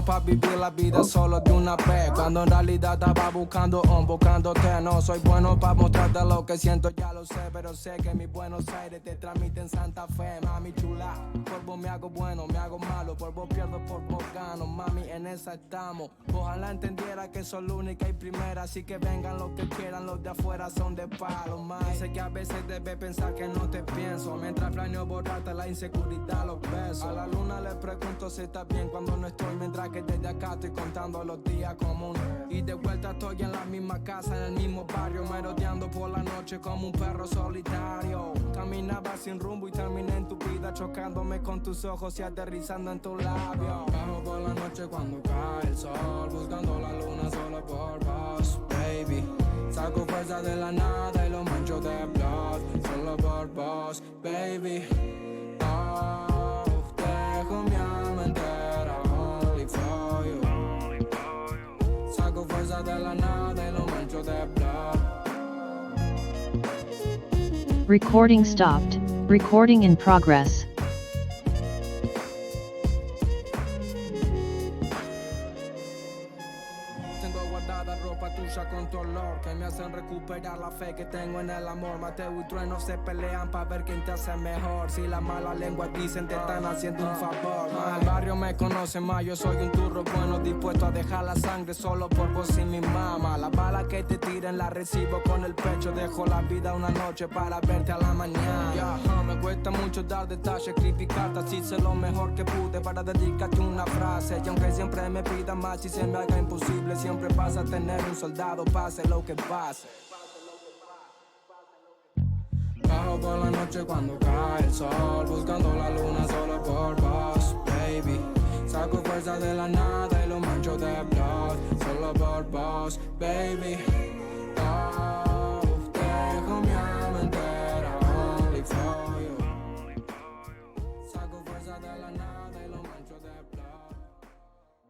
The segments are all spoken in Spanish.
bueno para vivir la vida solo de una vez. Cuando en realidad estaba buscándote. No soy bueno para mostrarte lo que siento, ya lo sé. Pero sé que mi Buenos Aires te transmite en Santa Fe. Mami chula, por vos me hago bueno, me hago malo. Por vos pierdo, por vos gano. Mami, en esa estamos. Ojalá entendiera que soy la única y primera. Así que vengan los que quieran, los de afuera son de palo. Más sé que a veces debes pensar que no te pienso. Mientras planeo borrarte la inseguridad, los besos. A la luna le pregunto si está bien cuando no estoy. Mientras que desde acá estoy contando los días comunes. Y de vuelta estoy en la misma casa, en el mismo barrio, merodeando por la noche como un perro solitario. Caminaba sin rumbo y terminé en tu vida, chocándome con tus ojos y aterrizando en tu labio. Bajo por la noche cuando cae el sol, buscando la luna solo por vos, baby. Saco fuerza de la nada y lo mancho de blood, solo por vos, baby. Oh, dejo mi alma entera, only for you. Saco fuerza de la nada y lo mancho de blood. Recording stopped. Recording in progress. Tengo guardada ropa tuya con tu olor, que me hacen recuperar la fe que tengo en el amor. Mateo y Trueno se pelean para ver quién te hace mejor. Si la mala lengua dicen te están haciendo un favor. El barrio me conoce más, yo soy un turro bueno, dispuesto a dejar la sangre solo por vos y mi mamá. La bala que te tiren la recibo con el pecho, dejo la vida una noche para verte a la mañana. Me cuesta mucho dar detalles, criticarte, así sé lo mejor que pude para dedicarte una frase. Y aunque siempre me pidas más y se me haga imposible, siempre vas a tener un soldado, pase lo que pase. Bajo por la noche cuando cae el sol, buscando la luna solo por vos, baby. Saco fuerza de la nada y lo mancho de blood, solo por vos, baby. Oh, dejo mi alma entera, only for you. Saco fuerza de la nada y lo mancho de blood.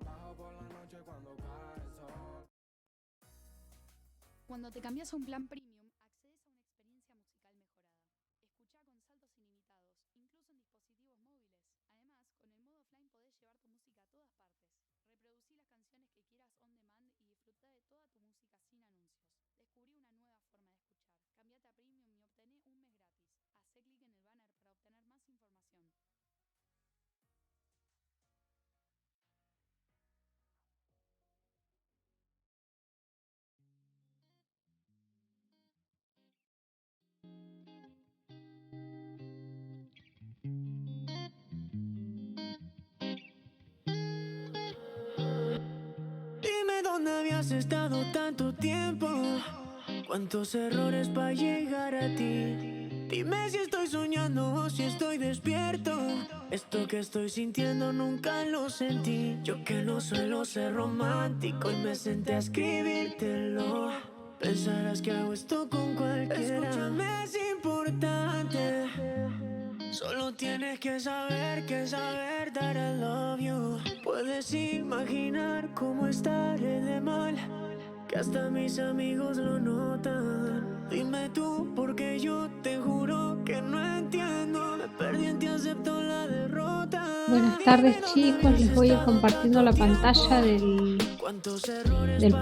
Bajo por la noche cuando cae el sol. Cuando te cambias a un plan premium, accedes a una experiencia musical mejorada. Escuchá con saltos ilimitados, incluso en dispositivos móviles. Además, con el modo offline podés llevar tu música a todas partes. Reproducí las canciones que quieras on demand y disfruta de toda tu música sin anuncios. Descubrí una nueva forma de escuchar. Cambiate a premium y obtené un mes gratis. Hacé clic en el banner para obtener más información. Dime dónde habías estado tanto tiempo, cuántos errores para llegar a ti. Dime si estoy soñando o si estoy despierto. Esto que estoy sintiendo nunca lo sentí. Yo que no suelo ser romántico y me senté a escribírtelo. Pensarás que hago esto con cualquiera. Escúchame, es importante. Solo tienes que saber that I love you. Puedes imaginar cómo estaré de mal, que hasta mis amigos lo notan. Dime tú, porque yo te juro que no entiendo. Me perdí en ti, acepto la derrota. Buenas tardes chicos, les voy a ir compartiendo la pantalla del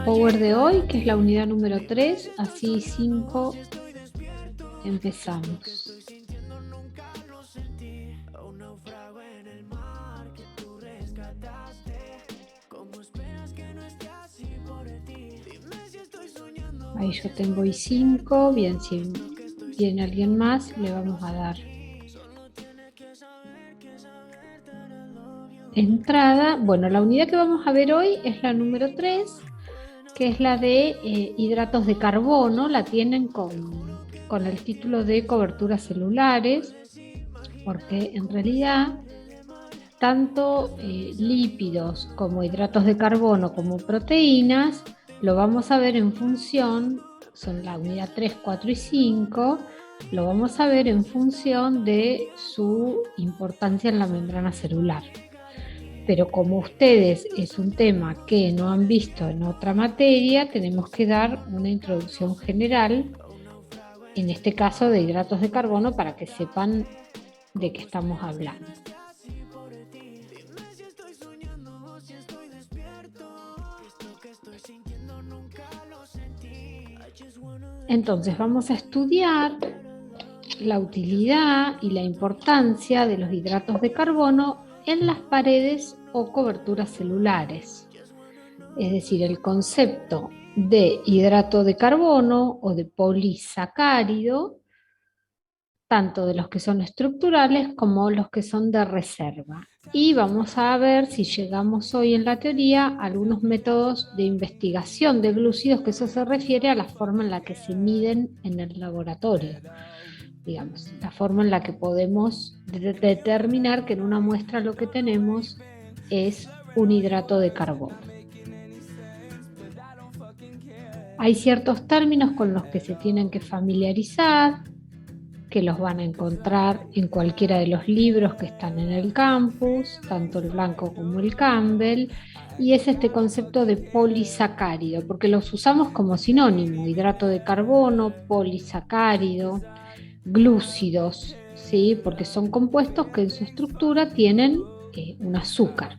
Power de hoy, que es la unidad número 3, así 5 empezamos. Ahí yo tengo I5, bien, si viene alguien más le vamos a dar entrada. Bueno, la unidad que vamos a ver hoy es la número 3, que es la de hidratos de carbono. La tienen con el título de coberturas celulares, porque en realidad tanto lípidos como hidratos de carbono como proteínas lo vamos a ver en función, son la unidad 3, 4 y 5, lo vamos a ver en función de su importancia en la membrana celular. Pero como ustedes es un tema que no han visto en otra materia, tenemos que dar una introducción general, en este caso de hidratos de carbono, para que sepan de qué estamos hablando. Entonces vamos a estudiar la utilidad y la importancia de los hidratos de carbono en las paredes o coberturas celulares. Es decir, el concepto de hidrato de carbono o de polisacárido, tanto de los que son estructurales como los que son de reserva. Y vamos a ver si llegamos hoy en la teoría a algunos métodos de investigación de glúcidos, que eso se refiere a la forma en la que se miden en el laboratorio. Digamos, la forma en la que podemos determinar que en una muestra lo que tenemos es un hidrato de carbono. Hay ciertos términos con los que se tienen que familiarizar, que los van a encontrar en cualquiera de los libros que están en el campus, tanto el Blanco como el Campbell, y es este concepto de polisacárido, porque los usamos como sinónimo: hidrato de carbono, polisacárido, glúcidos, ¿sí? Porque son compuestos que en su estructura tienen un azúcar.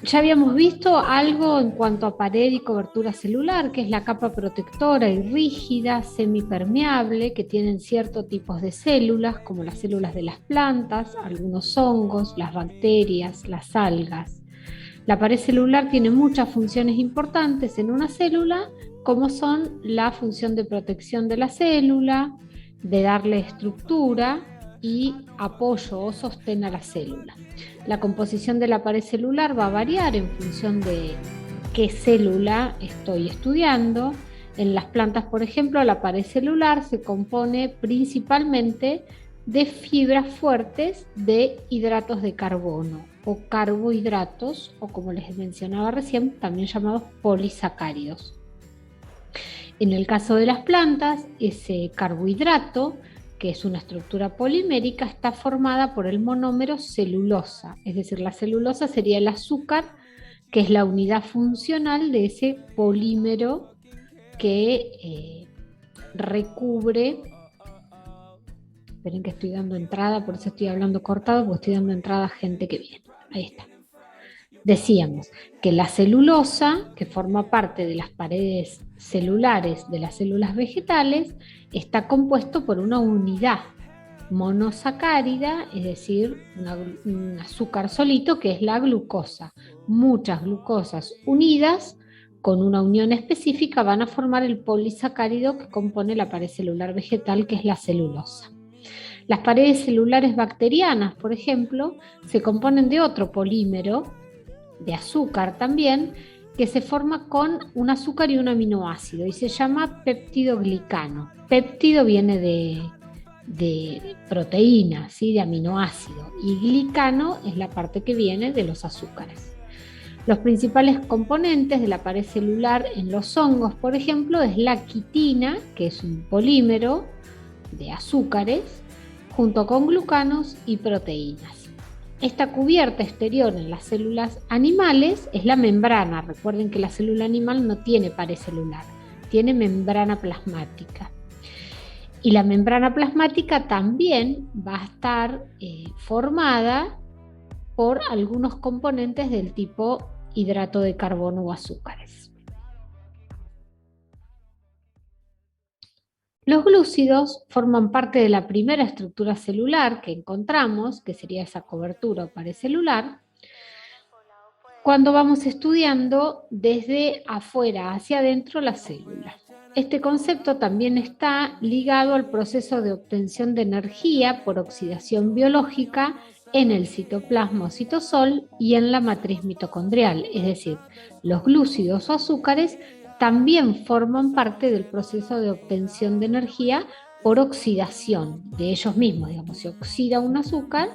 Ya habíamos visto algo en cuanto a pared y cobertura celular, que es la capa protectora y rígida, semipermeable, que tienen ciertos tipos de células, como las células de las plantas, algunos hongos, las bacterias, las algas. La pared celular tiene muchas funciones importantes en una célula, como son la función de protección de la célula, de darle estructura y apoyo o sostén a la célula. La composición de la pared celular va a variar en función de qué célula estoy estudiando. En las plantas, por ejemplo, la pared celular se compone principalmente de fibras fuertes de hidratos de carbono o carbohidratos, o como les mencionaba recién, también llamados polisacáridos. En el caso de las plantas, ese carbohidrato, que es una estructura polimérica, está formada por el monómero celulosa, es decir, la celulosa sería el azúcar, que es la unidad funcional de ese polímero que recubre. Esperen que estoy dando entrada, por eso estoy hablando cortado, porque estoy dando entrada a gente que viene. Ahí está. Decíamos que la celulosa, que forma parte de las paredes celulares de las células vegetales, está compuesto por una unidad monosacárida, es decir, un azúcar solito, que es la glucosa. Muchas glucosas unidas con una unión específica van a formar el polisacárido que compone la pared celular vegetal, que es la celulosa. Las paredes celulares bacterianas, por ejemplo, se componen de otro polímero, de azúcar también, que se forma con un azúcar y un aminoácido y se llama peptidoglicano. Péptido viene de proteína, ¿sí? De aminoácido, y glicano es la parte que viene de los azúcares. Los principales componentes de la pared celular en los hongos, por ejemplo, es la quitina, que es un polímero de azúcares, junto con glucanos y proteínas. Esta cubierta exterior en las células animales es la membrana. Recuerden que la célula animal no tiene pared celular, tiene membrana plasmática. Y la membrana plasmática también va a estar formada por algunos componentes del tipo hidrato de carbono o azúcares. Los glúcidos forman parte de la primera estructura celular que encontramos, que sería esa cobertura o pared celular, cuando vamos estudiando desde afuera hacia adentro la célula. Este concepto también está ligado al proceso de obtención de energía por oxidación biológica en el citoplasma o citosol y en la matriz mitocondrial, es decir, los glúcidos o azúcares también forman parte del proceso de obtención de energía por oxidación de ellos mismos. Digamos, se oxida un azúcar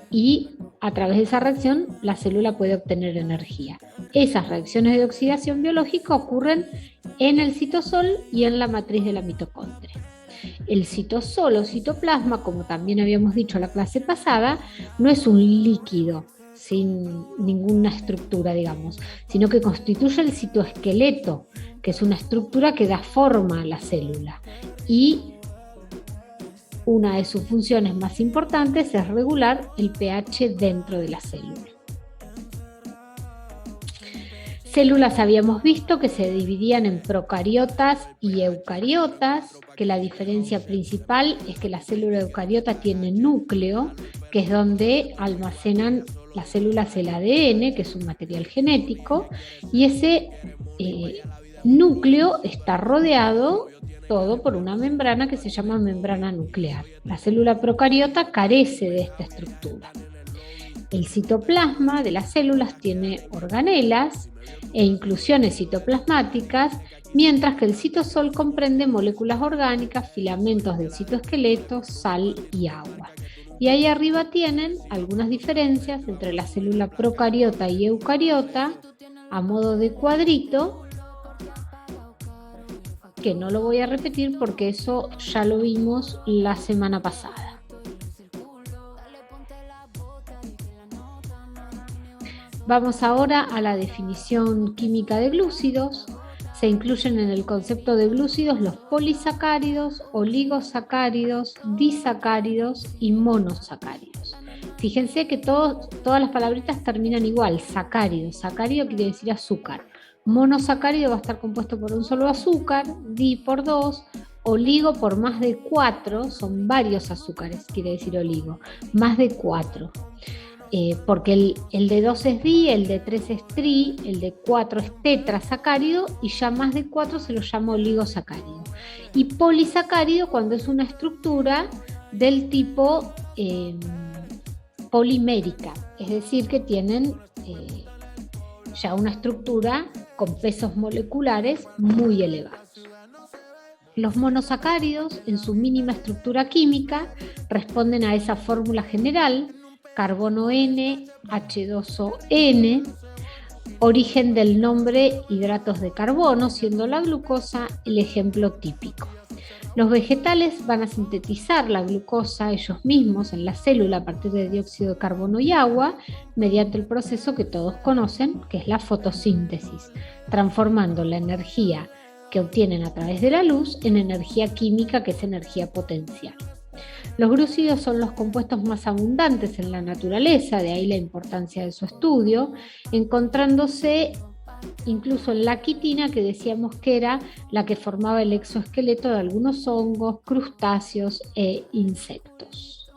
y a través de esa reacción la célula puede obtener energía. Esas reacciones de oxidación biológica ocurren en el citosol y en la matriz de la mitocondria. El citosol o citoplasma, como también habíamos dicho en la clase pasada, no es un líquido sin ninguna estructura, digamos, sino que constituye el citoesqueleto, que es una estructura que da forma a la célula, y una de sus funciones más importantes es regular el pH dentro de la célula. Células habíamos visto que se dividían en procariotas y eucariotas, que la diferencia principal es que la célula eucariota tiene núcleo, que es donde almacenan las células el ADN, que es un material genético, y ese núcleo está rodeado todo por una membrana que se llama membrana nuclear. La célula procariota carece de esta estructura. El citoplasma de las células tiene organelas e inclusiones citoplasmáticas, mientras que el citosol comprende moléculas orgánicas, filamentos del citoesqueleto, sal y agua. Y ahí arriba tienen algunas diferencias entre la célula procariota y eucariota a modo de cuadrito, que no lo voy a repetir porque eso ya lo vimos la semana pasada. Vamos ahora a la definición química de glúcidos. Se incluyen en el concepto de glúcidos los polisacáridos, oligosacáridos, disacáridos y monosacáridos. Fíjense que todas las palabritas terminan igual, sacárido. Sacárido quiere decir azúcar. Monosacárido va a estar compuesto por un solo azúcar, di por 2, oligo por más de 4, son varios azúcares, quiere decir oligo, más de 4. Porque el de 2 es di, el de 3 es tri, el de 4 es tetrasacárido y ya más de 4 se lo llama oligosacárido. Y polisacárido cuando es una estructura del tipo polimérica, es decir, que tienen ya una estructura con pesos moleculares muy elevados. Los monosacáridos, en su mínima estructura química, responden a esa fórmula general: carbono N, H2O N, origen del nombre hidratos de carbono, siendo la glucosa el ejemplo típico. Los vegetales van a sintetizar la glucosa ellos mismos en la célula a partir de dióxido de carbono y agua mediante el proceso que todos conocen, que es la fotosíntesis, transformando la energía que obtienen a través de la luz en energía química, que es energía potencial. Los glúcidos son los compuestos más abundantes en la naturaleza, de ahí la importancia de su estudio, encontrándose incluso en la quitina, que decíamos que era la que formaba el exoesqueleto de algunos hongos, crustáceos e insectos.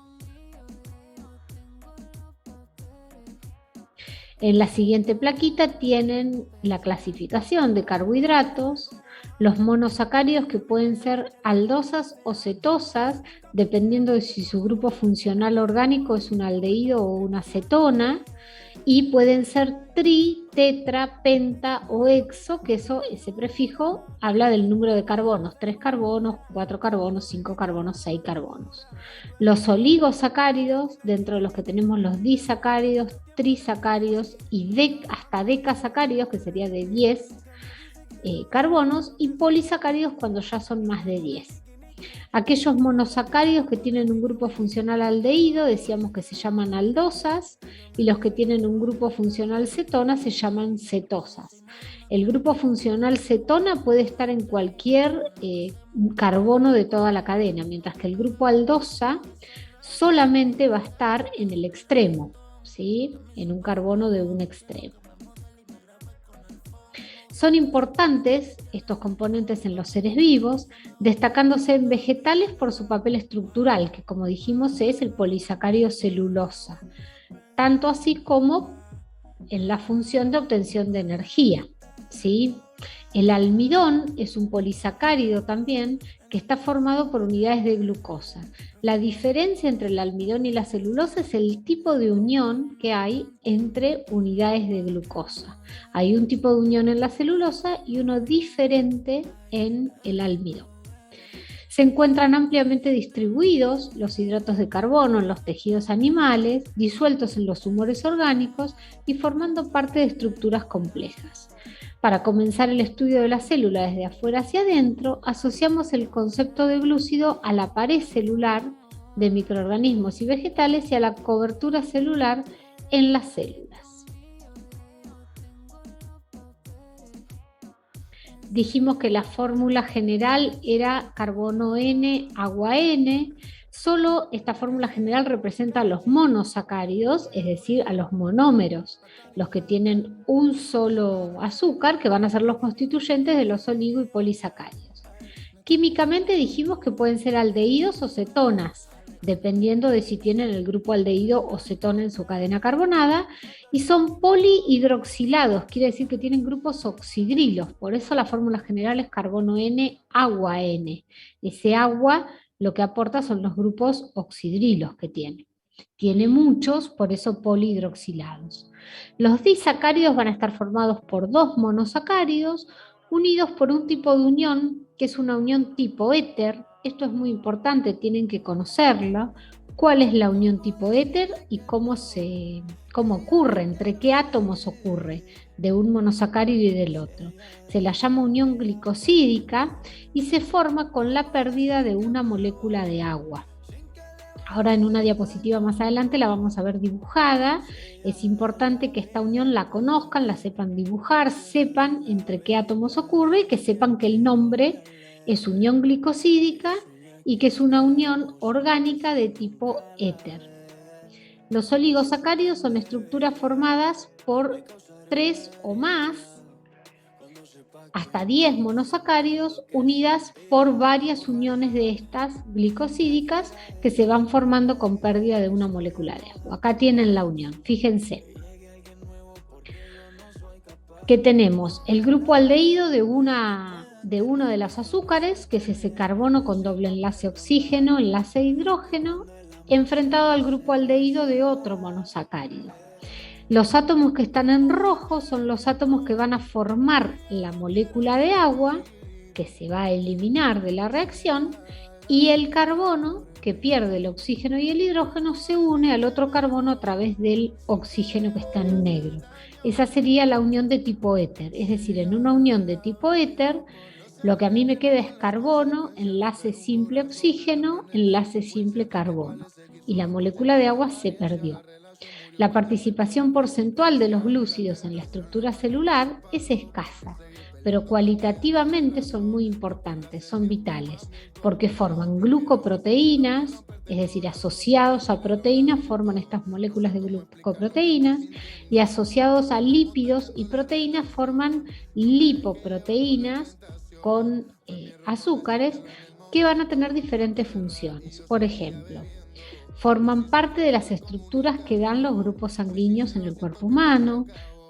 En la siguiente plaquita tienen la clasificación de carbohidratos, los monosacáridos, que pueden ser aldosas o cetosas, dependiendo de si su grupo funcional orgánico es un aldehído o una cetona, y pueden ser tri, tetra, penta o hexo, que ese prefijo habla del número de carbonos: 3 carbonos, 4 carbonos, 5 carbonos, 6 carbonos. Los oligosacáridos, dentro de los que tenemos los disacáridos, trisacáridos y hasta decasacáridos, que sería de 10 carbonos, y polisacáridos cuando ya son más de 10. Aquellos monosacáridos que tienen un grupo funcional aldehído decíamos que se llaman aldosas, y los que tienen un grupo funcional cetona se llaman cetosas. El grupo funcional cetona puede estar en cualquier carbono de toda la cadena, mientras que el grupo aldosa solamente va a estar en el extremo, ¿sí? En un carbono de un extremo. Son importantes estos componentes en los seres vivos, destacándose en vegetales por su papel estructural, que como dijimos es el polisacárido celulosa, tanto así como en la función de obtención de energía, ¿sí? El almidón es un polisacárido también que está formado por unidades de glucosa. La diferencia entre el almidón y la celulosa es el tipo de unión que hay entre unidades de glucosa. Hay un tipo de unión en la celulosa y uno diferente en el almidón. Se encuentran ampliamente distribuidos los hidratos de carbono en los tejidos animales, disueltos en los humores orgánicos y formando parte de estructuras complejas. Para comenzar el estudio de la célula desde afuera hacia adentro, asociamos el concepto de glúcido a la pared celular de microorganismos y vegetales y a la cobertura celular en las células. Dijimos que la fórmula general era carbono N, agua N. solo esta fórmula general representa a los monosacáridos, es decir, a los monómeros, los que tienen un solo azúcar, que van a ser los constituyentes de los oligo y polisacáridos. Químicamente dijimos que pueden ser aldehídos o cetonas, dependiendo de si tienen el grupo aldehído o cetona en su cadena carbonada, y son polihidroxilados, quiere decir que tienen grupos oxidrilos, por eso la fórmula general es carbono N, agua N. Ese agua lo que aporta son los grupos oxidrilos que tiene. Tiene muchos, por eso polihidroxilados. Los disacáridos van a estar formados por dos monosacáridos, unidos por un tipo de unión, que es una unión tipo éter. Esto es muy importante, tienen que conocerlo. ¿Cuál es la unión tipo éter y cómo ocurre? ¿Entre qué átomos ocurre de un monosacárido y del otro? Se la llama unión glicosídica y se forma con la pérdida de una molécula de agua. Ahora en una diapositiva más adelante la vamos a ver dibujada. Es importante que esta unión la conozcan, la sepan dibujar, sepan entre qué átomos ocurre y que sepan que el nombre es unión glicosídica y que es una unión orgánica de tipo éter. Los oligosacáridos son estructuras formadas por 3 o más, hasta 10 monosacáridos unidas por varias uniones de estas glicosídicas que se van formando con pérdida de una molécula de agua. Acá tienen la unión, fíjense que tenemos el grupo aldehído de uno de los azúcares, que es ese carbono con doble enlace oxígeno, enlace hidrógeno, enfrentado al grupo aldehído de otro monosacárido. Los átomos que están en rojo son los átomos que van a formar la molécula de agua, que se va a eliminar de la reacción, y el carbono, que pierde el oxígeno y el hidrógeno, se une al otro carbono a través del oxígeno que está en negro. Esa sería la unión de tipo éter, es decir, en una unión de tipo éter, lo que a mí me queda es carbono, enlace simple oxígeno, enlace simple carbono, y la molécula de agua se perdió. La participación porcentual de los glúcidos en la estructura celular es escasa, pero cualitativamente son muy importantes, son vitales, porque forman glucoproteínas, es decir, asociados a proteínas forman estas moléculas de glucoproteínas, y asociados a lípidos y proteínas forman lipoproteínas con azúcares que van a tener diferentes funciones. Por ejemplo, forman parte de las estructuras que dan los grupos sanguíneos en el cuerpo humano,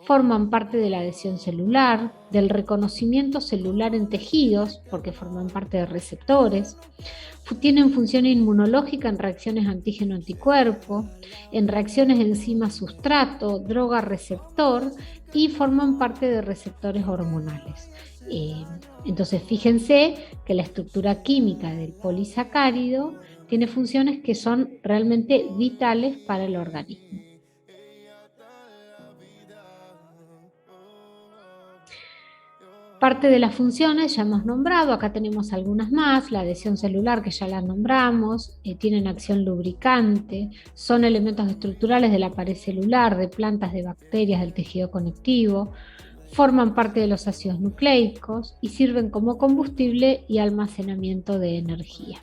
forman parte de la adhesión celular, del reconocimiento celular en tejidos, porque forman parte de receptores, tienen función inmunológica en reacciones antígeno-anticuerpo, en reacciones enzima-sustrato, droga-receptor, y forman parte de receptores hormonales. Entonces fíjense que la estructura química del polisacárido tiene funciones que son realmente vitales para el organismo. Parte de las funciones ya hemos nombrado, acá tenemos algunas más, la adhesión celular que ya la nombramos, tienen acción lubricante, son elementos estructurales de la pared celular, de plantas, de bacterias, del tejido conectivo, forman parte de los ácidos nucleicos y sirven como combustible y almacenamiento de energía.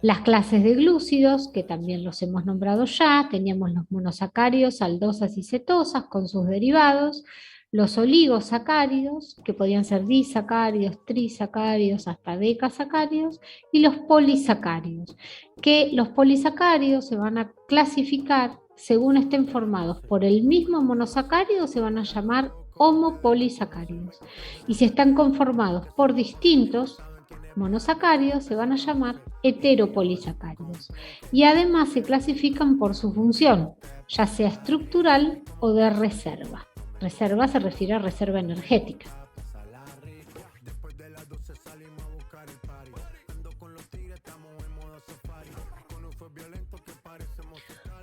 Las clases de glúcidos, que también los hemos nombrado ya, teníamos los monosacáridos, aldosas y cetosas con sus derivados, los oligosacáridos, que podían ser disacáridos, trisacáridos, hasta decasacáridos, y los polisacáridos, que los polisacáridos se van a clasificar según estén formados por el mismo monosacárido, se van a llamar homopolisacáridos, y si están conformados por distintos monosacáridos se van a llamar heteropolisacáridos, y además se clasifican por su función, ya sea estructural o de reserva. Reserva se refiere a reserva energética.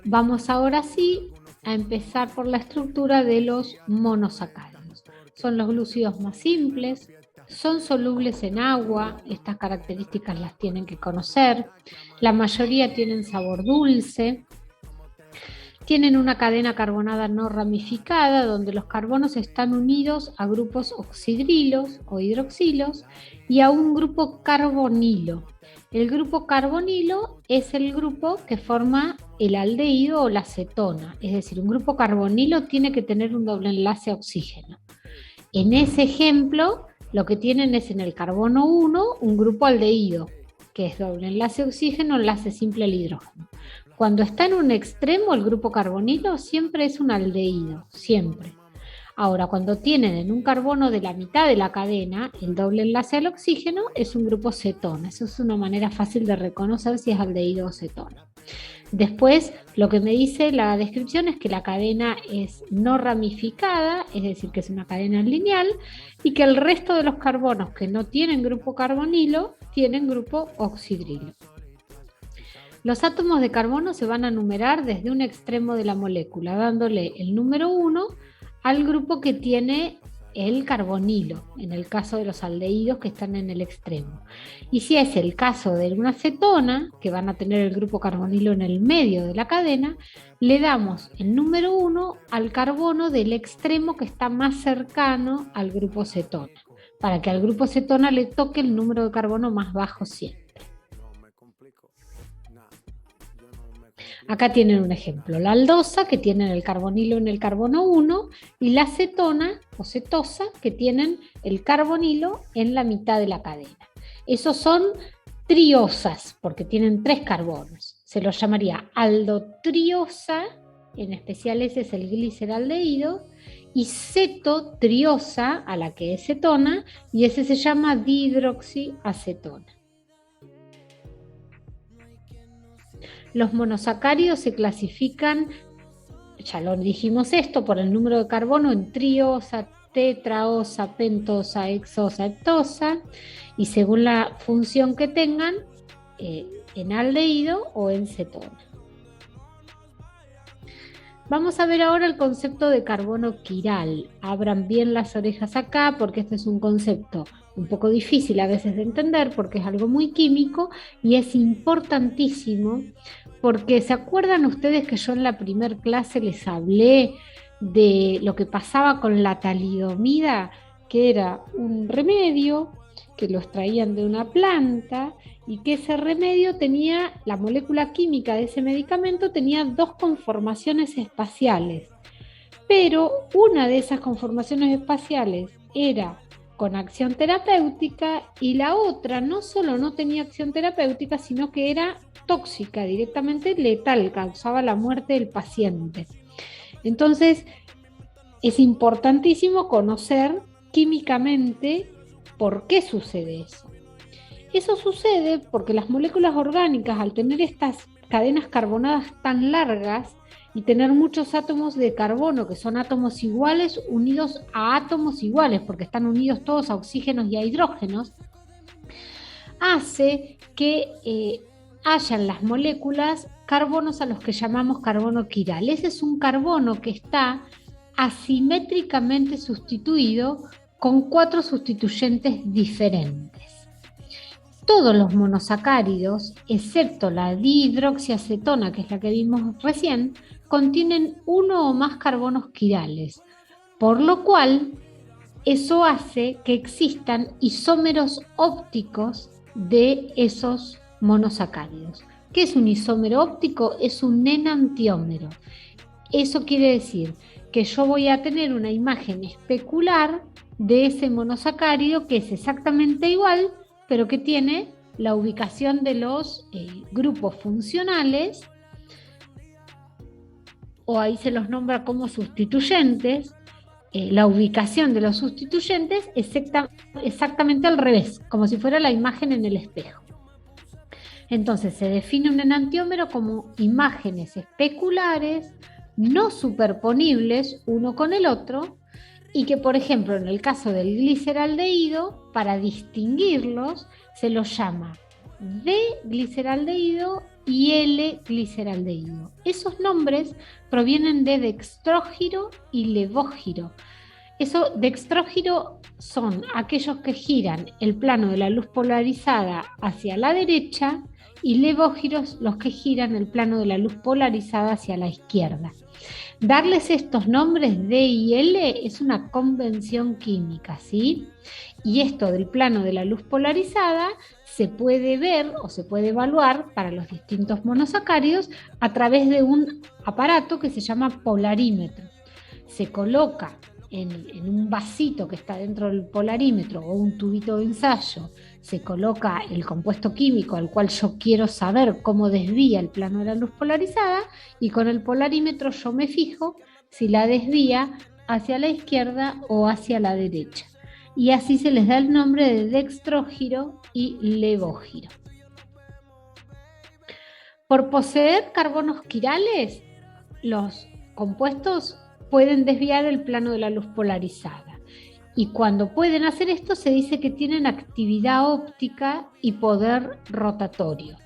Vamos ahora sí a empezar por la estructura de los monosacáridos. Son los glúcidos más simples, son solubles en agua, estas características las tienen que conocer, la mayoría tienen sabor dulce, tienen una cadena carbonada no ramificada donde los carbonos están unidos a grupos oxidrilos o hidroxilos y a un grupo carbonilo. El grupo carbonilo es el grupo que forma el aldehído o la cetona, es decir, un grupo carbonilo tiene que tener un doble enlace a oxígeno. En ese ejemplo, lo que tienen es en el carbono 1 un grupo aldehído, que es doble enlace oxígeno, enlace simple al hidrógeno. Cuando está en un extremo, el grupo carbonilo siempre es un aldehído, siempre. Ahora, cuando tienen en un carbono de la mitad de la cadena el doble enlace al oxígeno, es un grupo cetona. Eso es una manera fácil de reconocer si es aldehído o cetona. Después, lo que me dice la descripción es que la cadena es no ramificada, es decir, que es una cadena lineal, y que el resto de los carbonos que no tienen grupo carbonilo tienen grupo oxidrilo. Los átomos de carbono se van a numerar desde un extremo de la molécula, dándole el número 1 al grupo que tiene el carbonilo, en el caso de los aldehídos que están en el extremo. Y si es el caso de una cetona, que van a tener el grupo carbonilo en el medio de la cadena, le damos el número 1 al carbono del extremo que está más cercano al grupo cetona, para que al grupo cetona le toque el número de carbono más bajo siempre. Acá tienen un ejemplo, la aldosa que tienen el carbonilo en el carbono 1 y la cetona o cetosa que tienen el carbonilo en la mitad de la cadena. Esos son triosas porque tienen 3 carbonos. Se los llamaría aldotriosa, en especial ese es el gliceraldehído, y cetotriosa, a la que es cetona, y ese se llama dihidroxiacetona. Los monosacáridos se clasifican, ya lo dijimos esto, por el número de carbono en triosa, tetraosa, pentosa, hexosa, heptosa, y según la función que tengan, en aldehído o en cetona. Vamos a ver ahora el concepto de carbono quiral. Abran bien las orejas acá porque este es un concepto un poco difícil a veces de entender porque es algo muy químico y es importantísimo porque ¿se acuerdan ustedes que yo en la primer clase les hablé de lo que pasaba con la talidomida, que era un remedio que lo extraían de una planta y que ese remedio tenía, la molécula química de ese medicamento tenía 2 conformaciones espaciales, pero una de esas conformaciones espaciales era con acción terapéutica y la otra no solo no tenía acción terapéutica, sino que era tóxica, directamente letal, causaba la muerte del paciente. Entonces, es importantísimo conocer químicamente por qué sucede eso. Eso sucede porque las moléculas orgánicas, al tener estas cadenas carbonadas tan largas y tener muchos átomos de carbono, que son átomos iguales unidos a átomos iguales, porque están unidos todos a oxígenos y a hidrógenos, hace que hayan las moléculas carbonos a los que llamamos carbono quiral. Ese es un carbono que está asimétricamente sustituido con 4 sustituyentes diferentes. Todos los monosacáridos, excepto la dihidroxiacetona, que es la que vimos recién, contienen 1 o más carbonos quirales, por lo cual eso hace que existan isómeros ópticos de esos monosacáridos. ¿Qué es un isómero óptico? Es un enantiómero. Eso quiere decir que yo voy a tener una imagen especular de ese monosacárido que es exactamente igual, pero que tiene la ubicación de los grupos funcionales, o ahí se los nombra como sustituyentes, la ubicación de los sustituyentes exactamente al revés, como si fuera la imagen en el espejo. Entonces se define un enantiómero como imágenes especulares, no superponibles uno con el otro, y que, por ejemplo, en el caso del gliceraldehído, para distinguirlos, se los llama D-gliceraldehído y L-gliceraldehído. Esos nombres provienen de dextrógiro y levógiro. Eso, dextrógiro son aquellos que giran el plano de la luz polarizada hacia la derecha y levógiros los que giran el plano de la luz polarizada hacia la izquierda. Darles estos nombres D y L es una convención química, ¿sí? Y esto del plano de la luz polarizada se puede ver o se puede evaluar para los distintos monosacáridos a través de un aparato que se llama polarímetro. Se coloca en un vasito que está dentro del polarímetro o un tubito de ensayo, se coloca el compuesto químico al cual yo quiero saber cómo desvía el plano de la luz polarizada, y con el polarímetro yo me fijo si la desvía hacia la izquierda o hacia la derecha. Y así se les da el nombre de dextrógiro y levógiro. Por poseer carbonos quirales, los compuestos pueden desviar el plano de la luz polarizada. Y cuando pueden hacer esto se dice que tienen actividad óptica y poder rotatorio.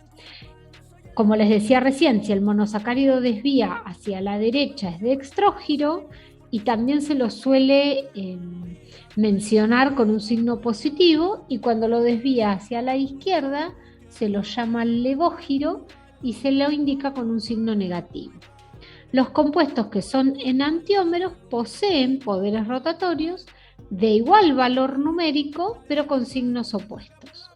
Como les decía recién, si el monosacárido desvía hacia la derecha es dextrógiro, y también se lo suele mencionar con un signo positivo, y cuando lo desvía hacia la izquierda se lo llama levógiro y se lo indica con un signo negativo. Los compuestos que son enantiómeros poseen poderes rotatorios de igual valor numérico, pero con signos opuestos.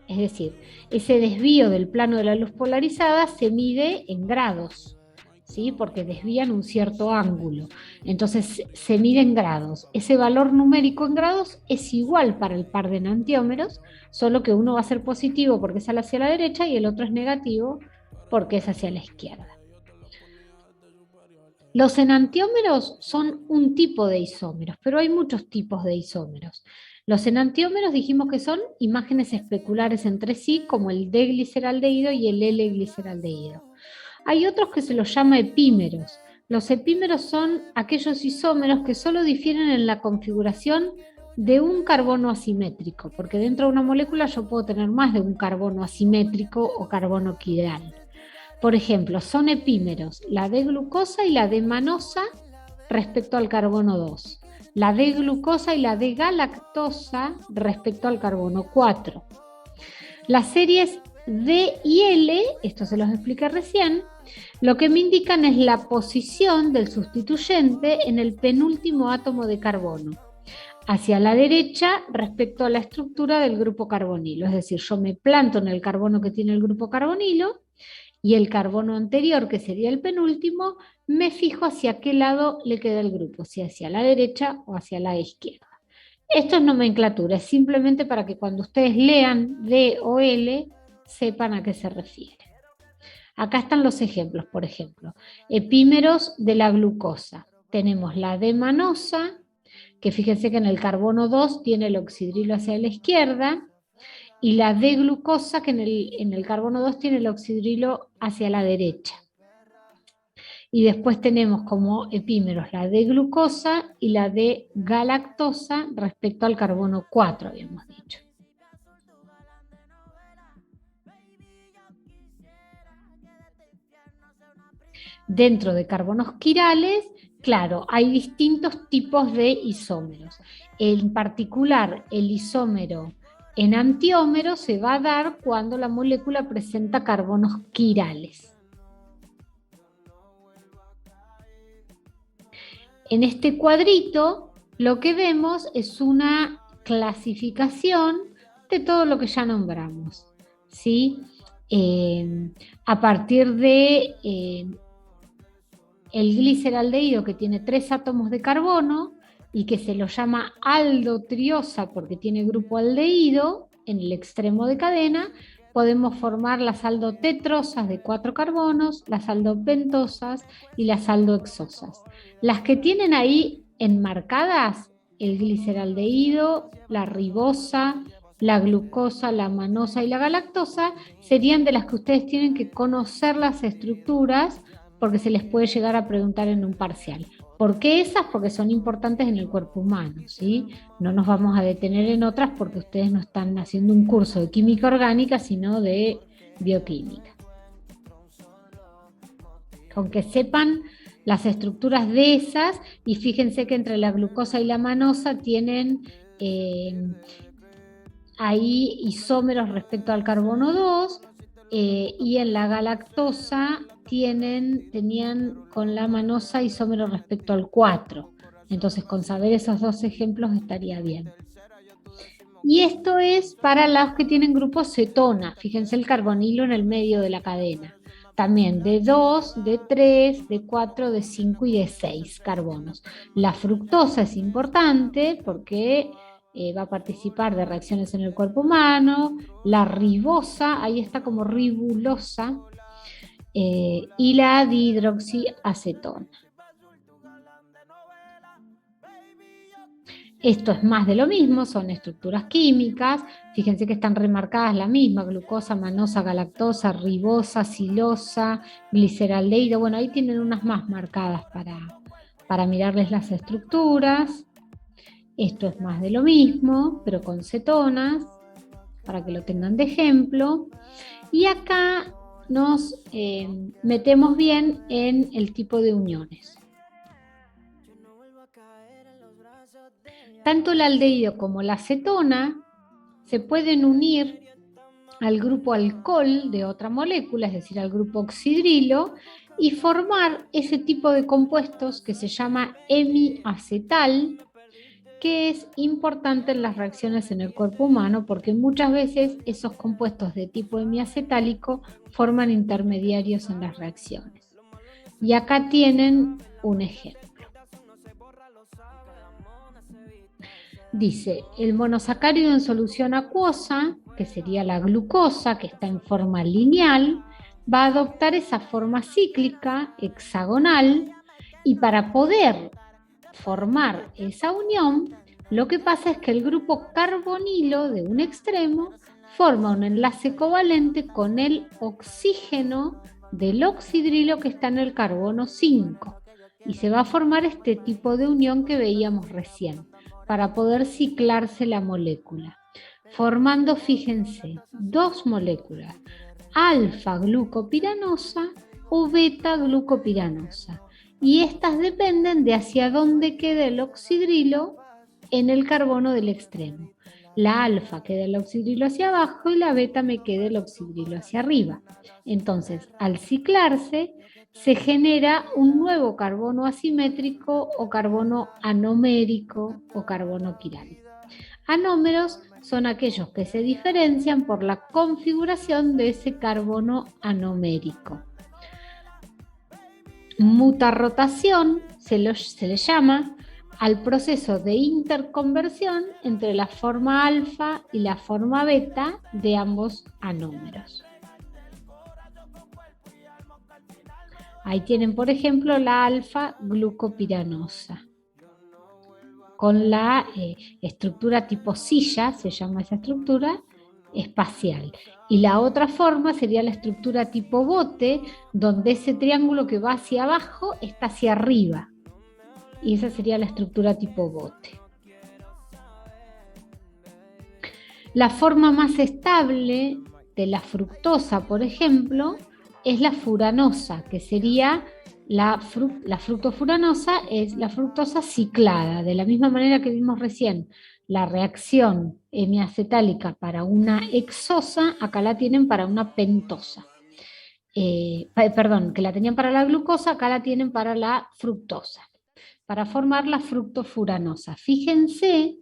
Es decir, ese desvío del plano de la luz polarizada se mide en grados, ¿sí? Porque desvían un cierto ángulo. Entonces se mide en grados. Ese valor numérico en grados es igual para el par de enantiómeros, solo que uno va a ser positivo porque es hacia la derecha y el otro es negativo porque es hacia la izquierda. Los enantiómeros son un tipo de isómeros, pero hay muchos tipos de isómeros. Los enantiómeros dijimos que son imágenes especulares entre sí, como el D-gliceraldehído y el L-gliceraldehído. Hay otros que se los llama epímeros. Los epímeros son aquellos isómeros que solo difieren en la configuración de un carbono asimétrico, porque dentro de una molécula yo puedo tener más de un carbono asimétrico o carbono quiral. Por ejemplo, son epímeros la D-glucosa y la D-manosa respecto al carbono 2, la D-glucosa y la D-galactosa respecto al carbono 4. Las series D y L, esto se los expliqué recién, lo que me indican es la posición del sustituyente en el penúltimo átomo de carbono, hacia la derecha respecto a la estructura del grupo carbonilo. Es decir, yo me planto en el carbono que tiene el grupo carbonilo, y el carbono anterior, que sería el penúltimo, me fijo hacia qué lado le queda el grupo, si hacia la derecha o hacia la izquierda. Esto es nomenclatura, es simplemente para que cuando ustedes lean D o L, sepan a qué se refiere. Acá están los ejemplos, por ejemplo, epímeros de la glucosa. Tenemos la D-manosa, que fíjense que en el carbono 2 tiene el oxidrilo hacia la izquierda, y la D-glucosa, que en el carbono 2 tiene el oxidrilo hacia la derecha. Y después tenemos como epímeros la D-glucosa y la D-galactosa respecto al carbono 4, habíamos dicho. Dentro de carbonos quirales, claro, hay distintos tipos de isómeros. En particular, el isómero enantiómero se va a dar cuando la molécula presenta carbonos quirales. En este cuadrito lo que vemos es una clasificación de todo lo que ya nombramos, ¿sí? A partir de el gliceraldehído, que tiene 3 átomos de carbono y que se lo llama aldotriosa porque tiene grupo aldehído en el extremo de cadena, podemos formar las aldotetrosas de 4 carbonos, las aldopentosas y las aldohexosas. Las que tienen ahí enmarcadas, el gliceraldehído, la ribosa, la glucosa, la manosa y la galactosa, serían de las que ustedes tienen que conocer las estructuras, porque se les puede llegar a preguntar en un parcial. ¿Por qué esas? Porque son importantes en el cuerpo humano, ¿sí? No nos vamos a detener en otras porque ustedes no están haciendo un curso de química orgánica, sino de bioquímica. Con que sepan las estructuras de esas, y fíjense que entre la glucosa y la manosa tienen ahí isómeros respecto al carbono 2, y en la galactosa tenían con la manosa isómero respecto al 4. Entonces, con saber esos dos ejemplos estaría bien. Y esto es para los que tienen grupos cetona. Fíjense el carbonilo en el medio de la cadena. También de 2, de 3, de 4, de 5 y de 6 carbonos. La fructosa es importante porque va a participar de reacciones en el cuerpo humano. La ribosa, ahí está como ribulosa. Y la dihidroxiacetona. Esto es más de lo mismo, son estructuras químicas. Fíjense que están remarcadas la misma: glucosa, manosa, galactosa, ribosa, silosa, gliceraldehído. Bueno, ahí tienen unas más marcadas para mirarles las estructuras. Esto es más de lo mismo, pero con cetonas, para que lo tengan de ejemplo. Y acá nos metemos bien en el tipo de uniones. Tanto el aldehído como la acetona se pueden unir al grupo alcohol de otra molécula, es decir, al grupo oxidrilo, y formar ese tipo de compuestos que se llama hemiacetal, que es importante en las reacciones en el cuerpo humano porque muchas veces esos compuestos de tipo hemiacetálico forman intermediarios en las reacciones. Y acá tienen un ejemplo. Dice, el monosacárido en solución acuosa, que sería la glucosa, que está en forma lineal, va a adoptar esa forma cíclica, hexagonal, y para poder formar esa unión, lo que pasa es que el grupo carbonilo de un extremo forma un enlace covalente con el oxígeno del oxidrilo que está en el carbono 5, y se va a formar este tipo de unión que veíamos recién, para poder ciclarse la molécula, formando, fíjense, dos moléculas, alfa-glucopiranosa o beta-glucopiranosa, y estas dependen de hacia dónde quede el oxidrilo en el carbono del extremo. La alfa queda el oxidrilo hacia abajo y la beta me queda el oxidrilo hacia arriba. Entonces, al ciclarse, se genera un nuevo carbono asimétrico o carbono anomérico o carbono quiral. Anómeros son aquellos que se diferencian por la configuración de ese carbono anomérico. Mutarrotación se le llama al proceso de interconversión entre la forma alfa y la forma beta de ambos anómeros. Ahí tienen, por ejemplo, la alfa-glucopiranosa, con la estructura tipo silla, se llama esa estructura, espacial. Y la otra forma sería la estructura tipo bote, donde ese triángulo que va hacia abajo está hacia arriba. Y esa sería la estructura tipo bote. La forma más estable de la fructosa, por ejemplo, es la furanosa, que sería la fructofuranosa, es la fructosa ciclada. De la misma manera que vimos recién la reacción hemiacetálica para una hexosa, acá la tienen para una pentosa. Que la tenían para la glucosa, acá la tienen para la fructosa, para formar la fructofuranosa. Fíjense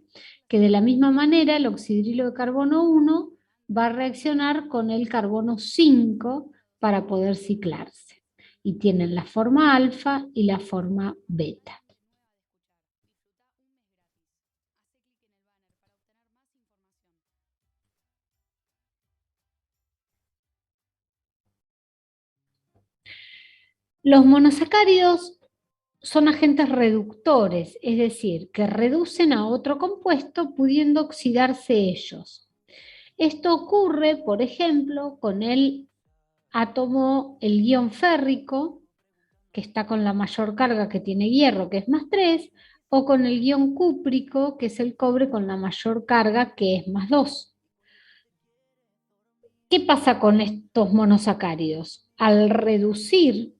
que de la misma manera el oxidrilo de carbono 1 va a reaccionar con el carbono 5 para poder ciclarse. Y tienen la forma alfa y la forma beta. Los monosacáridos son agentes reductores, es decir, que reducen a otro compuesto pudiendo oxidarse ellos. Esto ocurre, por ejemplo, con el átomo, el guión férrico, que está con la mayor carga, que tiene hierro, que es +3, o con el guión cúprico, que es el cobre con la mayor carga, que es +2. ¿Qué pasa con estos monosacáridos? Al reducir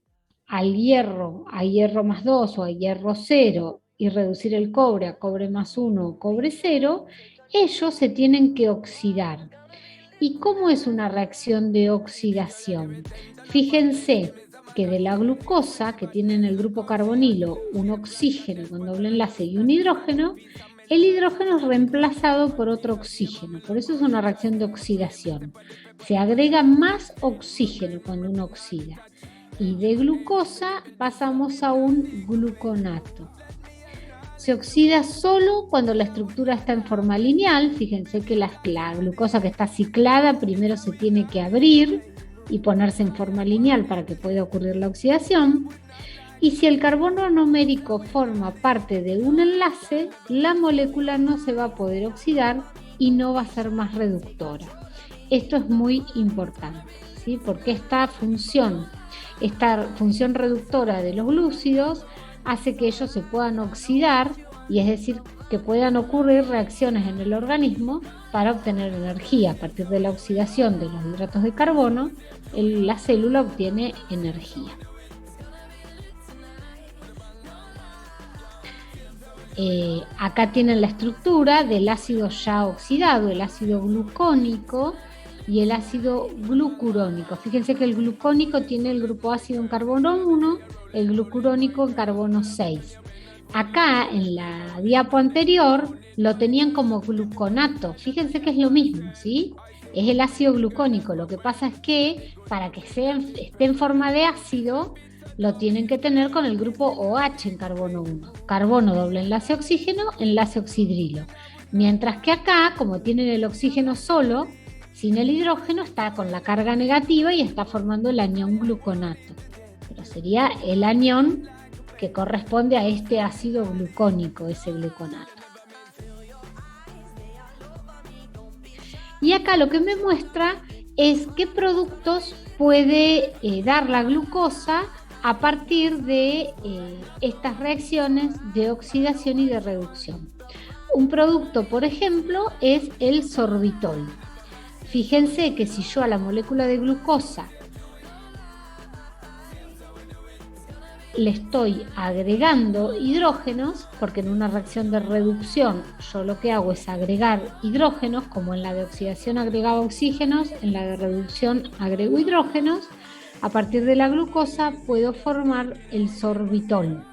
al hierro a hierro +2 o a hierro 0 y reducir el cobre a cobre +1 o cobre 0, ellos se tienen que oxidar. ¿Y cómo es una reacción de oxidación? Fíjense que de la glucosa, que tiene en el grupo carbonilo un oxígeno con doble enlace y un hidrógeno, el hidrógeno es reemplazado por otro oxígeno, por eso es una reacción de oxidación. Se agrega más oxígeno cuando uno oxida. Y de glucosa pasamos a un gluconato. Se oxida solo cuando la estructura está en forma lineal. Fíjense que la glucosa que está ciclada primero se tiene que abrir y ponerse en forma lineal para que pueda ocurrir la oxidación. Y si el carbono numérico forma parte de un enlace, la molécula no se va a poder oxidar y no va a ser más reductora. Esto es muy importante, ¿sí? Porque esta función reductora de los glúcidos hace que ellos se puedan oxidar, y es decir, que puedan ocurrir reacciones en el organismo para obtener energía. A partir de la oxidación de los hidratos de carbono, la célula obtiene energía. Acá tienen la estructura del ácido ya oxidado, el ácido glucónico y el ácido glucurónico. Fíjense que el glucónico tiene el grupo ácido en carbono 1, el glucurónico en carbono 6. Acá en la diapo anterior lo tenían como gluconato. Fíjense que es lo mismo, ¿sí? Es el ácido glucónico. Lo que pasa es que para que esté en forma de ácido, lo tienen que tener con el grupo OH en carbono 1. Carbono doble enlace oxígeno, enlace oxidrilo. Mientras que acá, como tienen el oxígeno solo, sin el hidrógeno, está con la carga negativa y está formando el anión gluconato. Pero sería el anión que corresponde a este ácido glucónico, ese gluconato. Y acá lo que me muestra es qué productos puede dar la glucosa a partir de estas reacciones de oxidación y de reducción. Un producto, por ejemplo, es el sorbitol. Fíjense que si yo a la molécula de glucosa le estoy agregando hidrógenos, porque en una reacción de reducción yo lo que hago es agregar hidrógenos, como en la de oxidación agregaba oxígenos, en la de reducción agrego hidrógenos. A partir de la glucosa puedo formar el sorbitol,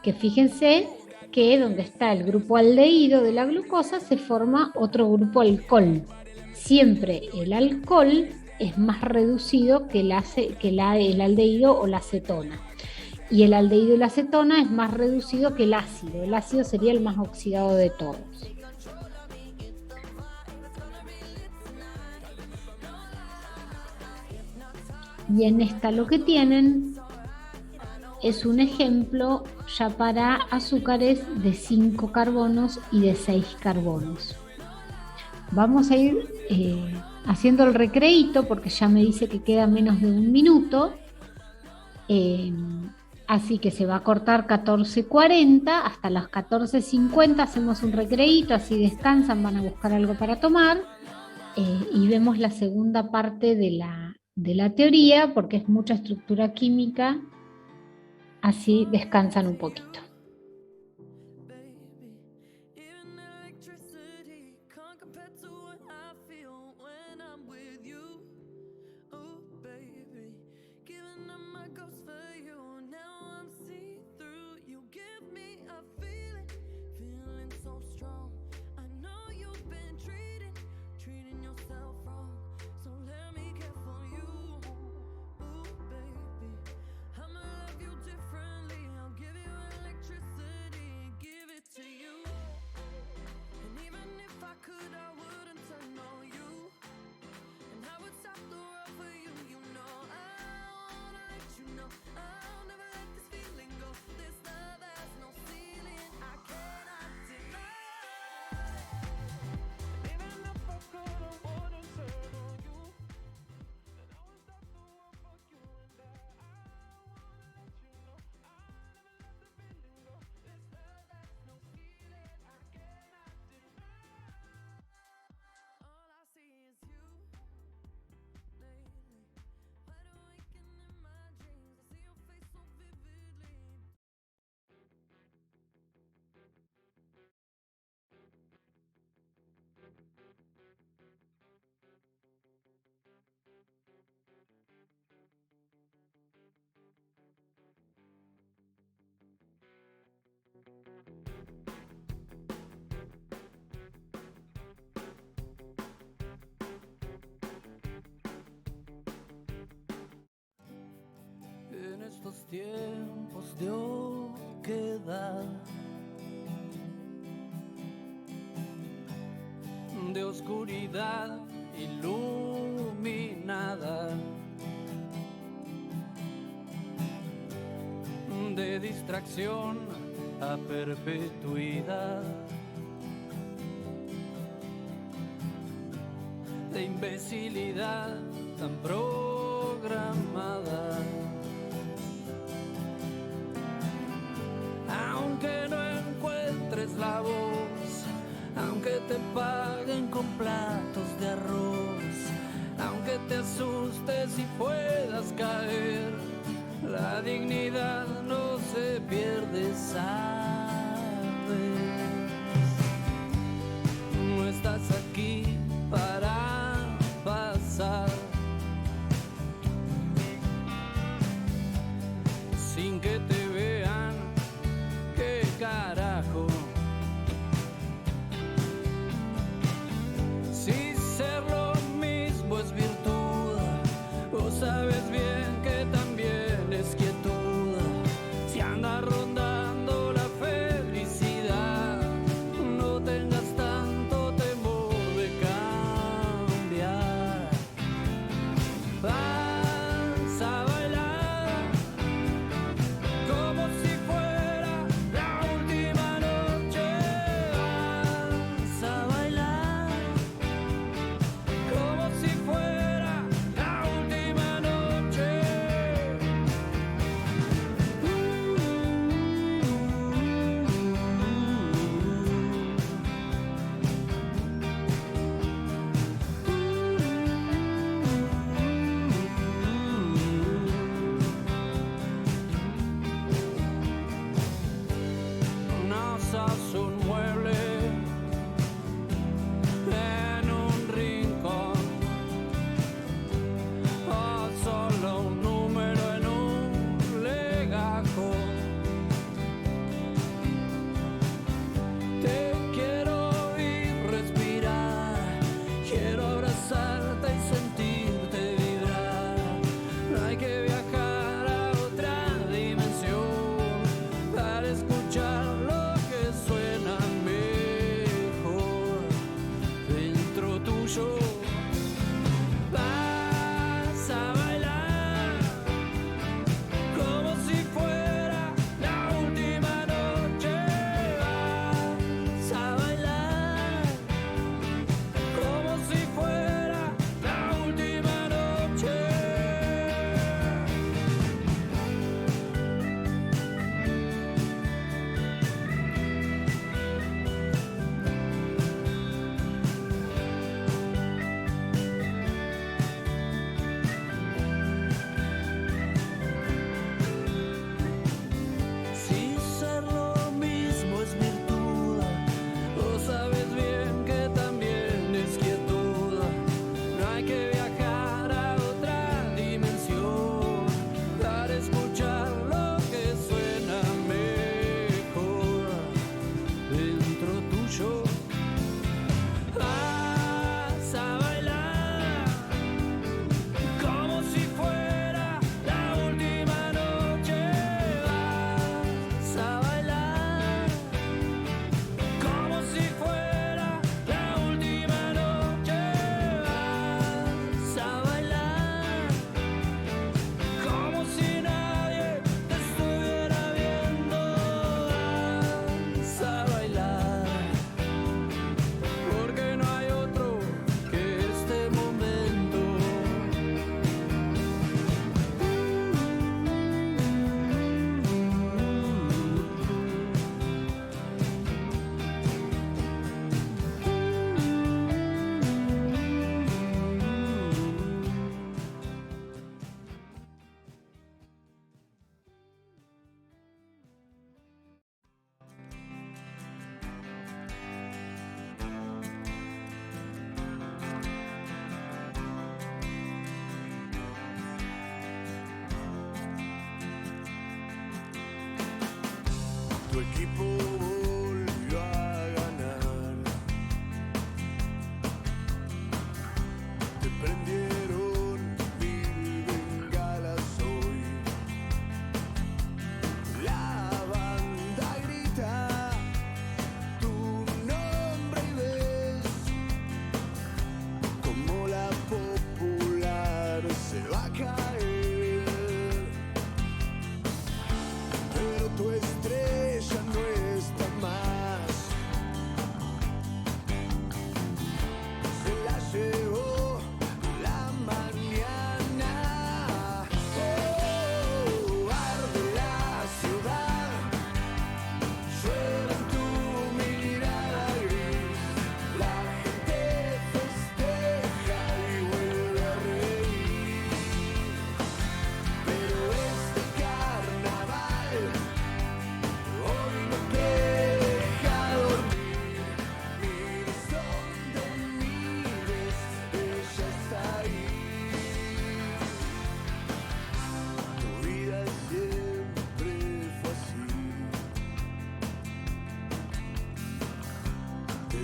que fíjense que donde está el grupo aldehído de la glucosa se forma otro grupo alcohol. Siempre el alcohol es más reducido que el aldehído o la acetona. Y el aldehído y la acetona es más reducido que el ácido. El ácido sería el más oxidado de todos. Y en esta lo que tienen es un ejemplo ya para azúcares de 5 carbonos y de 6 carbonos. Vamos a ir haciendo el recreíto porque ya me dice que queda menos de un minuto. Así que se va a cortar 14:40, hasta las 14:50 hacemos un recreíto, así descansan, van a buscar algo para tomar y vemos la segunda parte de la teoría porque es mucha estructura química, así descansan un poquito. estos tiempos de oquedad, de oscuridad iluminada, de distracción a perpetuidad, de imbecilidad tan programada. Aunque no encuentres la voz, aunque te paguen con platos de arroz, aunque te asustes y puedas caer, la dignidad no se pierde, sabes. No estás aquí para pasar sin que te vean, qué carajo. Si ser lo mismo es virtud, o sabes bien que también es quietud. Si anda rondando la felicidad, no tengas tanto temor de cambiar. Vas a bailar como si fuera la última noche. Vas a bailar como si fuera la última noche. No sos un mueble en un rincón, o solo un número en un legajo. Te quiero oír respirar, quiero abrazarte y sentirte vibrar. No hay que viajar a otra dimensión para escuchar lo que suena mejor dentro tuyo. Vas a bailar como si fuera la última noche. Vas a bailar como si fuera la última noche. Si ser lo mismo es virtud, o sabes bien que también es quietud. No hay que viajar a otra dimensión para escuchar lo que suena mejor dentro tuyo. Vas a bailar como si fuera la última noche. Vas a bailar como si fuera la última noche. Vas a bailar como si nadie te estuviera viendo. Vas a bailar porque no hay otro que este momento. Tu equipo volvió a ganar. Te prendieron 1000 bengalas hoy.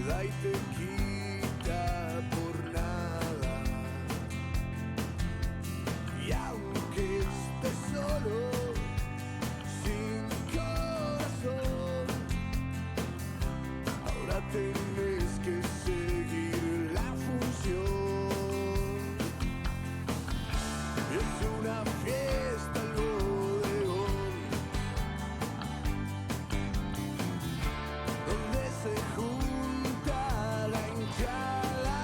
da y te quita por nada. Y aunque estés solo, sin corazón, ahora tenés que seguir la función. Es una fiesta el bodegón, donde se junta la hinchada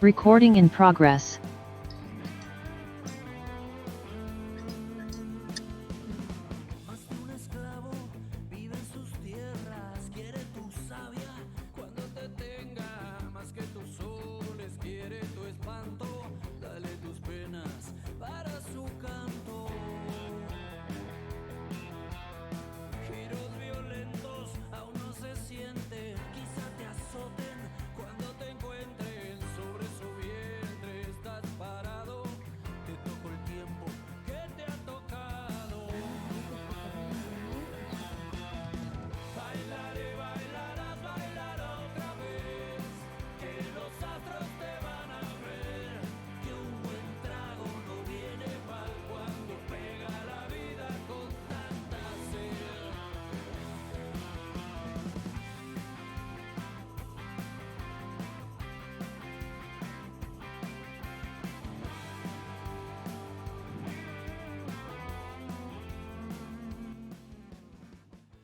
Recording in progress. Más que un esclavo, vive en sus tierras, quiere tu savia cuando te tenga, más que tus soles, quiere tu espanto, dale tus penas para su canto. Giros violentos aún no se sienten, quizá te azoten cuando te encuentren sobre su vientre, estás parado, te tocó el tiempo que te ha tocado. Bailaré, bailarás, bailar otra vez, que los astros te van a ver, que un buen trago no viene mal cuando pega la vida con tanta sed.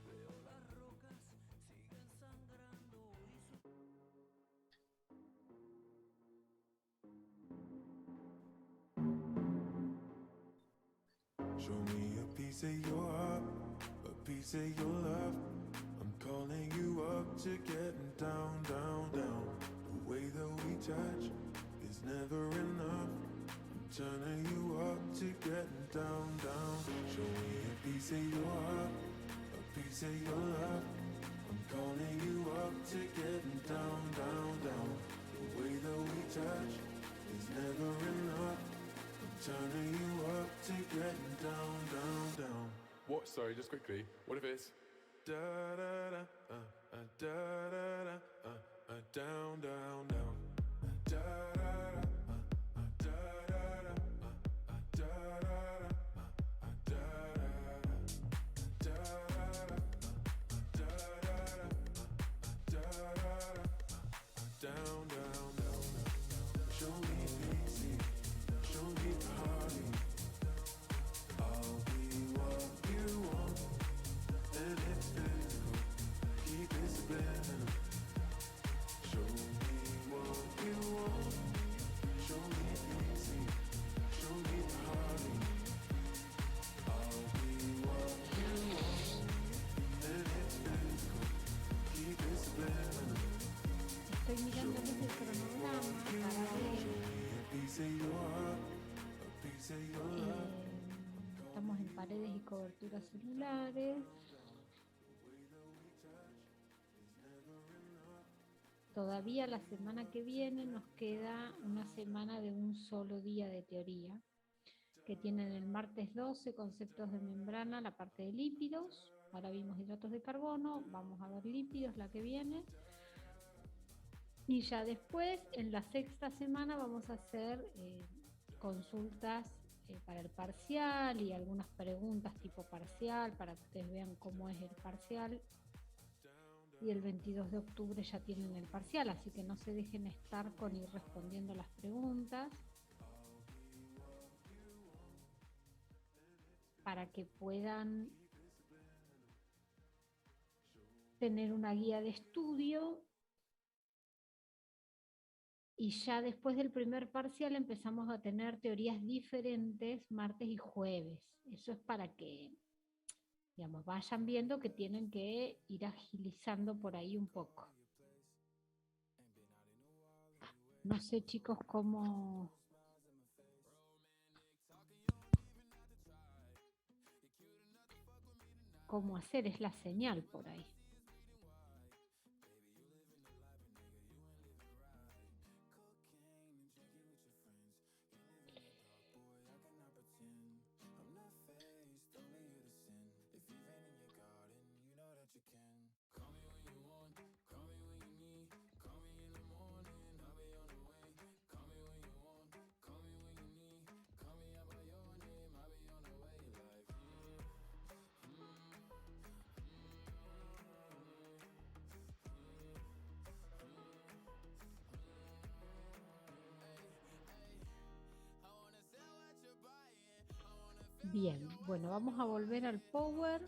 Veo las rocas siguen sangrando y su Show me a piece of your heart, a piece of your love. I'm calling you up to getting down, down, down. The way that we touch is never enough. I'm turning you up to getting down, down. Show me a piece of your heart, a piece of your love. I'm calling you up to getting down, down, down. The way that we touch is never enough. Turning you up to getting down, down, down. What? Sorry, just quickly. What if it's Da da da, da da da, down, down, down. Da da da, da da da, da da da, da da da, da da da, down, down, down. Show me easy, show me party. I'll be what you want, and it's physical. Keep it spinning. Show me what you want. Show me easy, show me party. I'll be what you want, and it's physical. Keep it spinning. Estoy mirando desde el cronograma para ver. A piece of your heart, a piece of your love. Estamos en paredes y coberturas celulares. Todavía la semana que viene nos queda una semana de un solo día de teoría, que tienen el martes 12 conceptos de membrana, la parte de lípidos. Ahora vimos hidratos de carbono, vamos a ver lípidos la que viene. Y ya después, en la sexta semana, vamos a hacer consultas para el parcial y algunas preguntas tipo parcial para que ustedes vean cómo es el parcial. Y el 22 de octubre ya tienen el parcial, así que no se dejen estar con ir respondiendo las preguntas para que puedan tener una guía de estudio. Y ya después del primer parcial empezamos a tener teorías diferentes martes y jueves. Eso es para que, digamos, vayan viendo que tienen que ir agilizando por ahí un poco. No sé, chicos, cómo hacer, es la señal por ahí. Bien, bueno, vamos a volver al Power.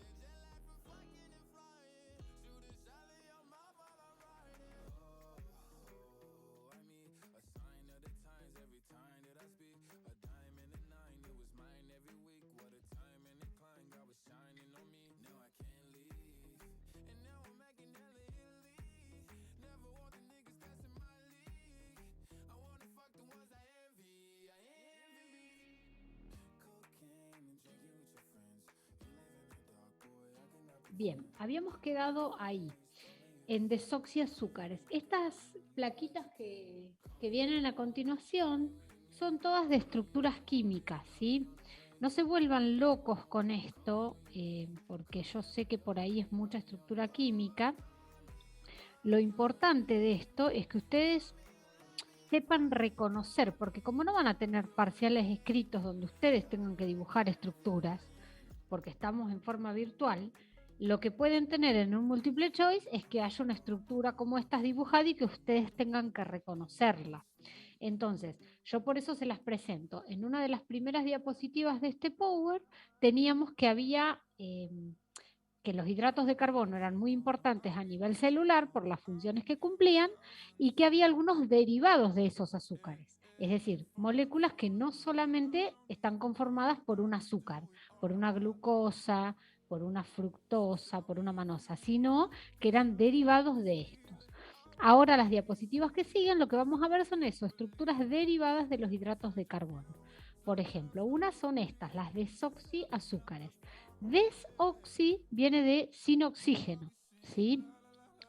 Bien, habíamos quedado ahí, en desoxiazúcares. Estas plaquitas que vienen a continuación son todas de estructuras químicas, ¿sí? No se vuelvan locos con esto, porque yo sé que por ahí es mucha estructura química. Lo importante de esto es que ustedes sepan reconocer, porque como no van a tener parciales escritos donde ustedes tengan que dibujar estructuras, porque estamos en forma virtual, lo que pueden tener en un multiple choice es que haya una estructura como esta dibujada y que ustedes tengan que reconocerla. Entonces, yo por eso se las presento. En una de las primeras diapositivas de este Power teníamos que había que los hidratos de carbono eran muy importantes a nivel celular por las funciones que cumplían y que había algunos derivados de esos azúcares. Es decir, moléculas que no solamente están conformadas por un azúcar, por una glucosa, por una fructosa, por una manosa, sino que eran derivados de estos. Ahora las diapositivas que siguen lo que vamos a ver son eso, estructuras derivadas de los hidratos de carbono. Por ejemplo, unas son estas, las desoxiazúcares. Desoxi viene de sin oxígeno, ¿sí?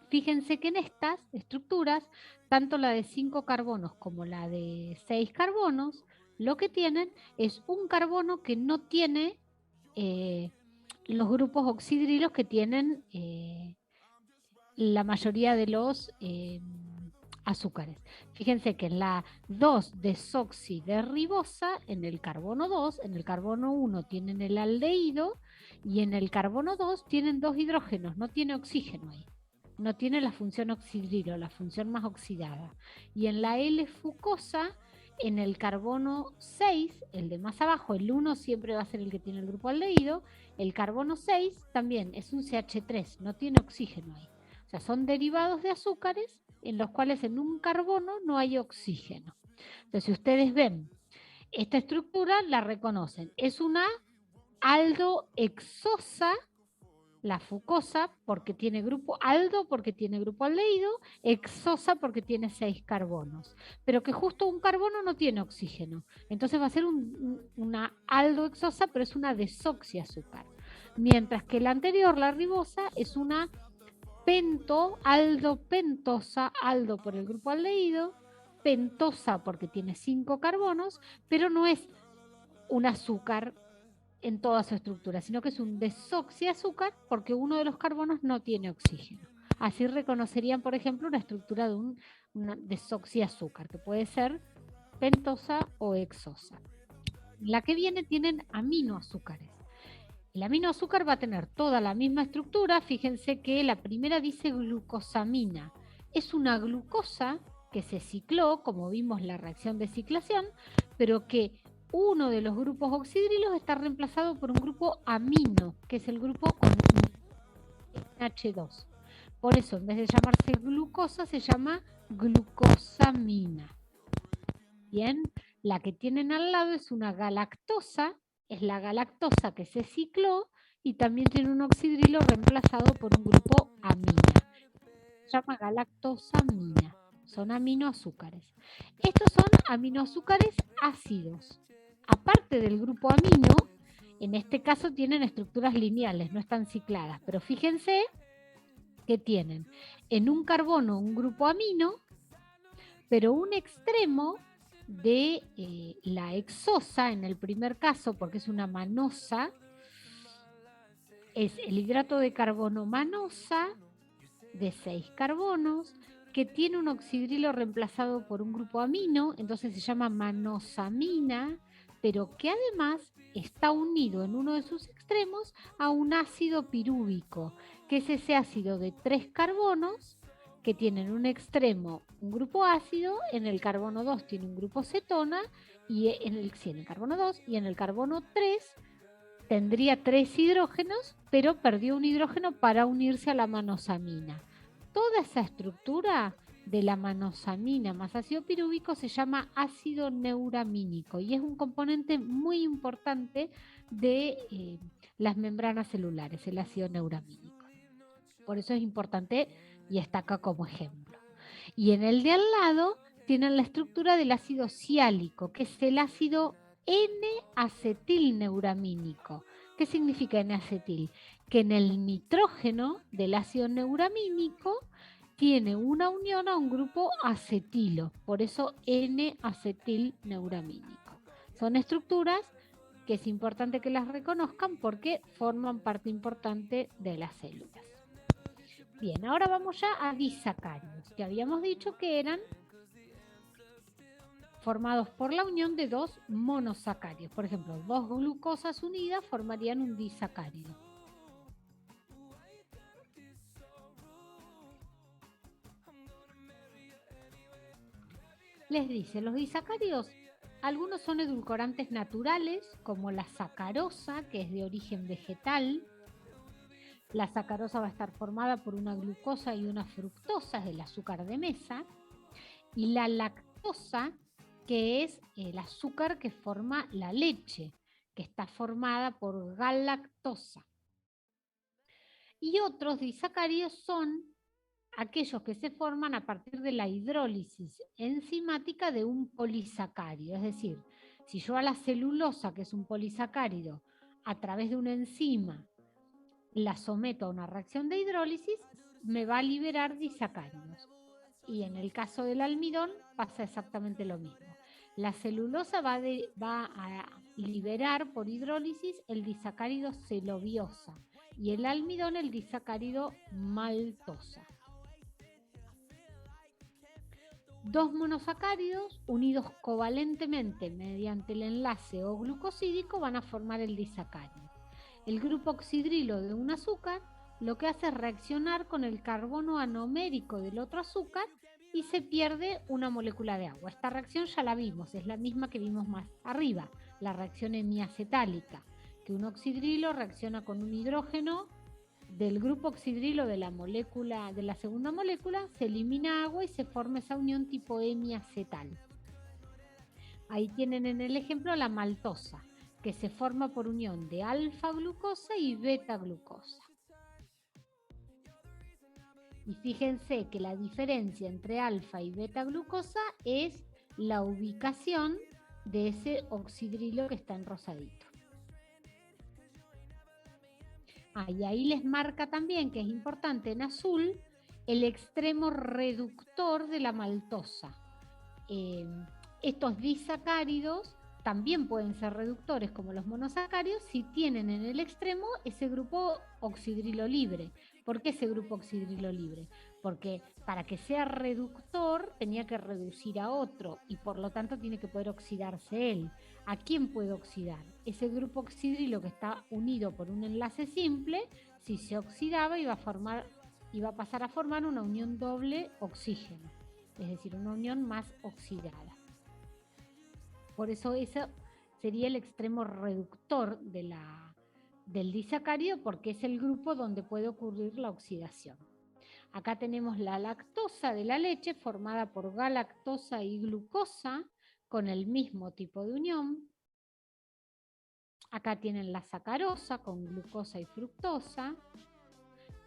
Fíjense que en estas estructuras, tanto la de 5 carbonos como la de 6 carbonos, lo que tienen es un carbono que no tiene los grupos oxidrilos que tienen la mayoría de los azúcares. Fíjense que en la 2-desoxideribosa, en el carbono 2, en el carbono 1 tienen el aldehído y en el carbono 2 tienen 2 hidrógenos, no tiene oxígeno ahí. No tiene la función oxidrilo, la función más oxidada. Y en la L-fucosa, en el carbono 6, el de más abajo, el 1 siempre va a ser el que tiene el grupo aldehído, el carbono 6 también es un CH3, no tiene oxígeno ahí. O sea, son derivados de azúcares en los cuales en un carbono no hay oxígeno. Entonces, si ustedes ven esta estructura, la reconocen. Es una aldohexosa, la fucosa, porque tiene grupo aldo, porque tiene grupo aldehído, hexosa porque tiene 6 carbonos, pero que justo un carbono no tiene oxígeno. Entonces va a ser una aldohexosa, pero es una desoxiazúcar. Mientras que la anterior, la ribosa, es una aldopentosa, aldo por el grupo aldehído, pentosa porque tiene 5 carbonos, pero no es un azúcar en toda su estructura, sino que es un desoxiazúcar porque uno de los carbonos no tiene oxígeno. Así reconocerían, por ejemplo, una estructura de una desoxiazúcar, que puede ser pentosa o hexosa. La que viene tienen aminoazúcares. El aminoazúcar va a tener toda la misma estructura. Fíjense que la primera dice glucosamina. Es una glucosa que se cicló, como vimos la reacción de ciclación, pero que uno de los grupos oxidrilos está reemplazado por un grupo amino, que es el grupo con H2. Por eso, en vez de llamarse glucosa, se llama glucosamina. Bien, la que tienen al lado es una galactosa, es la galactosa que se cicló y también tiene un oxidrilo reemplazado por un grupo amina. Se llama galactosamina. Son aminoazúcares. Estos son aminoazúcares ácidos. Aparte del grupo amino, en este caso tienen estructuras lineales, no están cicladas, pero fíjense que tienen en un carbono un grupo amino, pero un extremo de la hexosa, en el primer caso, porque es una manosa, es el hidrato de carbono manosa de 6 carbonos, que tiene un oxidrilo reemplazado por un grupo amino, entonces se llama manosamina, pero que además está unido en uno de sus extremos a un ácido pirúvico, que es ese ácido de 3 carbonos que tienen un extremo un grupo ácido, en el carbono 2 tiene un grupo cetona, y en el carbono 2, y en el carbono 3 tendría 3 hidrógenos, pero perdió un hidrógeno para unirse a la manosamina. Toda esa estructura de la manosamina más ácido pirúvico se llama ácido neuramínico y es un componente muy importante de las membranas celulares, el ácido neuramínico. Por eso es importante y está acá como ejemplo. Y en el de al lado tienen la estructura del ácido siálico, que es el ácido N-acetilneuramínico, ¿Qué significa N-acetil? Que en el nitrógeno del ácido neuramínico tiene una unión a un grupo acetilo, por eso N-acetilneuramínico. Son estructuras que es importante que las reconozcan porque forman parte importante de las células. Bien, ahora vamos ya a disacáridos, que habíamos dicho que eran formados por la unión de dos monosacáridos. Por ejemplo, dos glucosas unidas formarían un disacárido. Les dice, los disacáridos, algunos son edulcorantes naturales, como la sacarosa, que es de origen vegetal. La sacarosa va a estar formada por una glucosa y una fructosa, es el azúcar de mesa. Y la lactosa, que es el azúcar que forma la leche, que está formada por galactosa. Y otros disacáridos son aquellos que se forman a partir de la hidrólisis enzimática de un polisacárido. Es decir, si yo a la celulosa, que es un polisacárido, a través de una enzima la someto a una reacción de hidrólisis, me va a liberar disacáridos. Y en el caso del almidón pasa exactamente lo mismo. La celulosa va a liberar por hidrólisis el disacárido celobiosa y el almidón el disacárido maltosa. Dos monosacáridos unidos covalentemente mediante el enlace O-glucosídico van a formar el disacárido. El grupo oxidrilo de un azúcar lo que hace es reaccionar con el carbono anomérico del otro azúcar y se pierde una molécula de agua. Esta reacción ya la vimos, es la misma que vimos más arriba, la reacción hemiacetálica, que un oxidrilo reacciona con un hidrógeno del grupo oxidrilo de la molécula, de la segunda molécula, se elimina agua y se forma esa unión tipo hemiacetal. Ahí tienen en el ejemplo la maltosa, que se forma por unión de alfa-glucosa y beta-glucosa. Y fíjense que la diferencia entre alfa y beta-glucosa es la ubicación de ese oxidrilo que está en rosadito. Y ahí les marca también, que es importante en azul, el extremo reductor de la maltosa. Estos disacáridos también pueden ser reductores como los monosacáridos si tienen en el extremo ese grupo oxidrilo libre. ¿Por qué ese grupo oxidrilo libre? Porque para que sea reductor tenía que reducir a otro y por lo tanto tiene que poder oxidarse él. ¿A quién puede oxidar? Ese grupo oxidrilo que está unido por un enlace simple, si se oxidaba iba a pasar a formar una unión doble oxígeno, es decir, una unión más oxidada. Por eso ese sería el extremo reductor del disacárido, porque es el grupo donde puede ocurrir la oxidación. Acá tenemos la lactosa de la leche formada por galactosa y glucosa con el mismo tipo de unión. Acá tienen la sacarosa con glucosa y fructosa.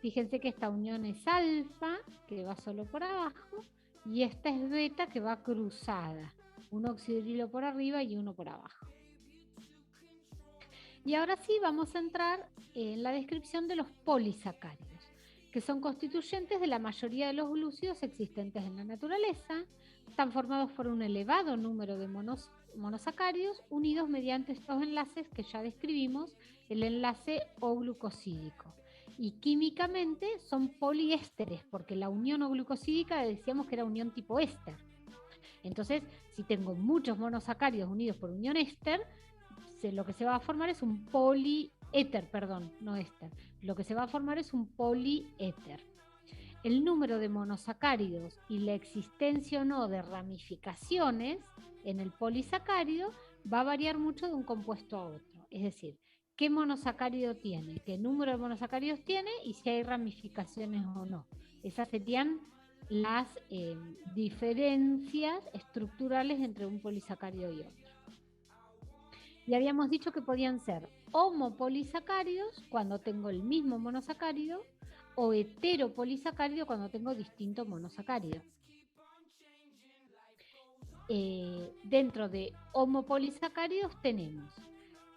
Fíjense que esta unión es alfa, que va solo por abajo, y esta es beta, que va cruzada. Un oxidrilo por arriba y uno por abajo. Y ahora sí vamos a entrar en la descripción de los polisacáridos, que son constituyentes de la mayoría de los glúcidos existentes en la naturaleza. Están formados por un elevado número de monosacáridos unidos mediante estos enlaces que ya describimos, el enlace O-glucosídico. Y químicamente son poliésteres, porque la unión O-glucosídica decíamos que era unión tipo éster. Entonces, si tengo muchos monosacáridos unidos por unión éster, lo que se va a formar es un poliéter, perdón, no éster. Lo que se va a formar es un poliéter. El número de monosacáridos y la existencia o no de ramificaciones en el polisacárido va a variar mucho de un compuesto a otro. Es decir, qué monosacárido tiene, qué número de monosacáridos tiene y si hay ramificaciones o no. Esas serían las diferencias estructurales entre un polisacárido y otro. Y habíamos dicho que podían ser homopolisacáridos cuando tengo el mismo monosacárido o heteropolisacárido cuando tengo distintos monosacáridos. Dentro de homopolisacáridos tenemos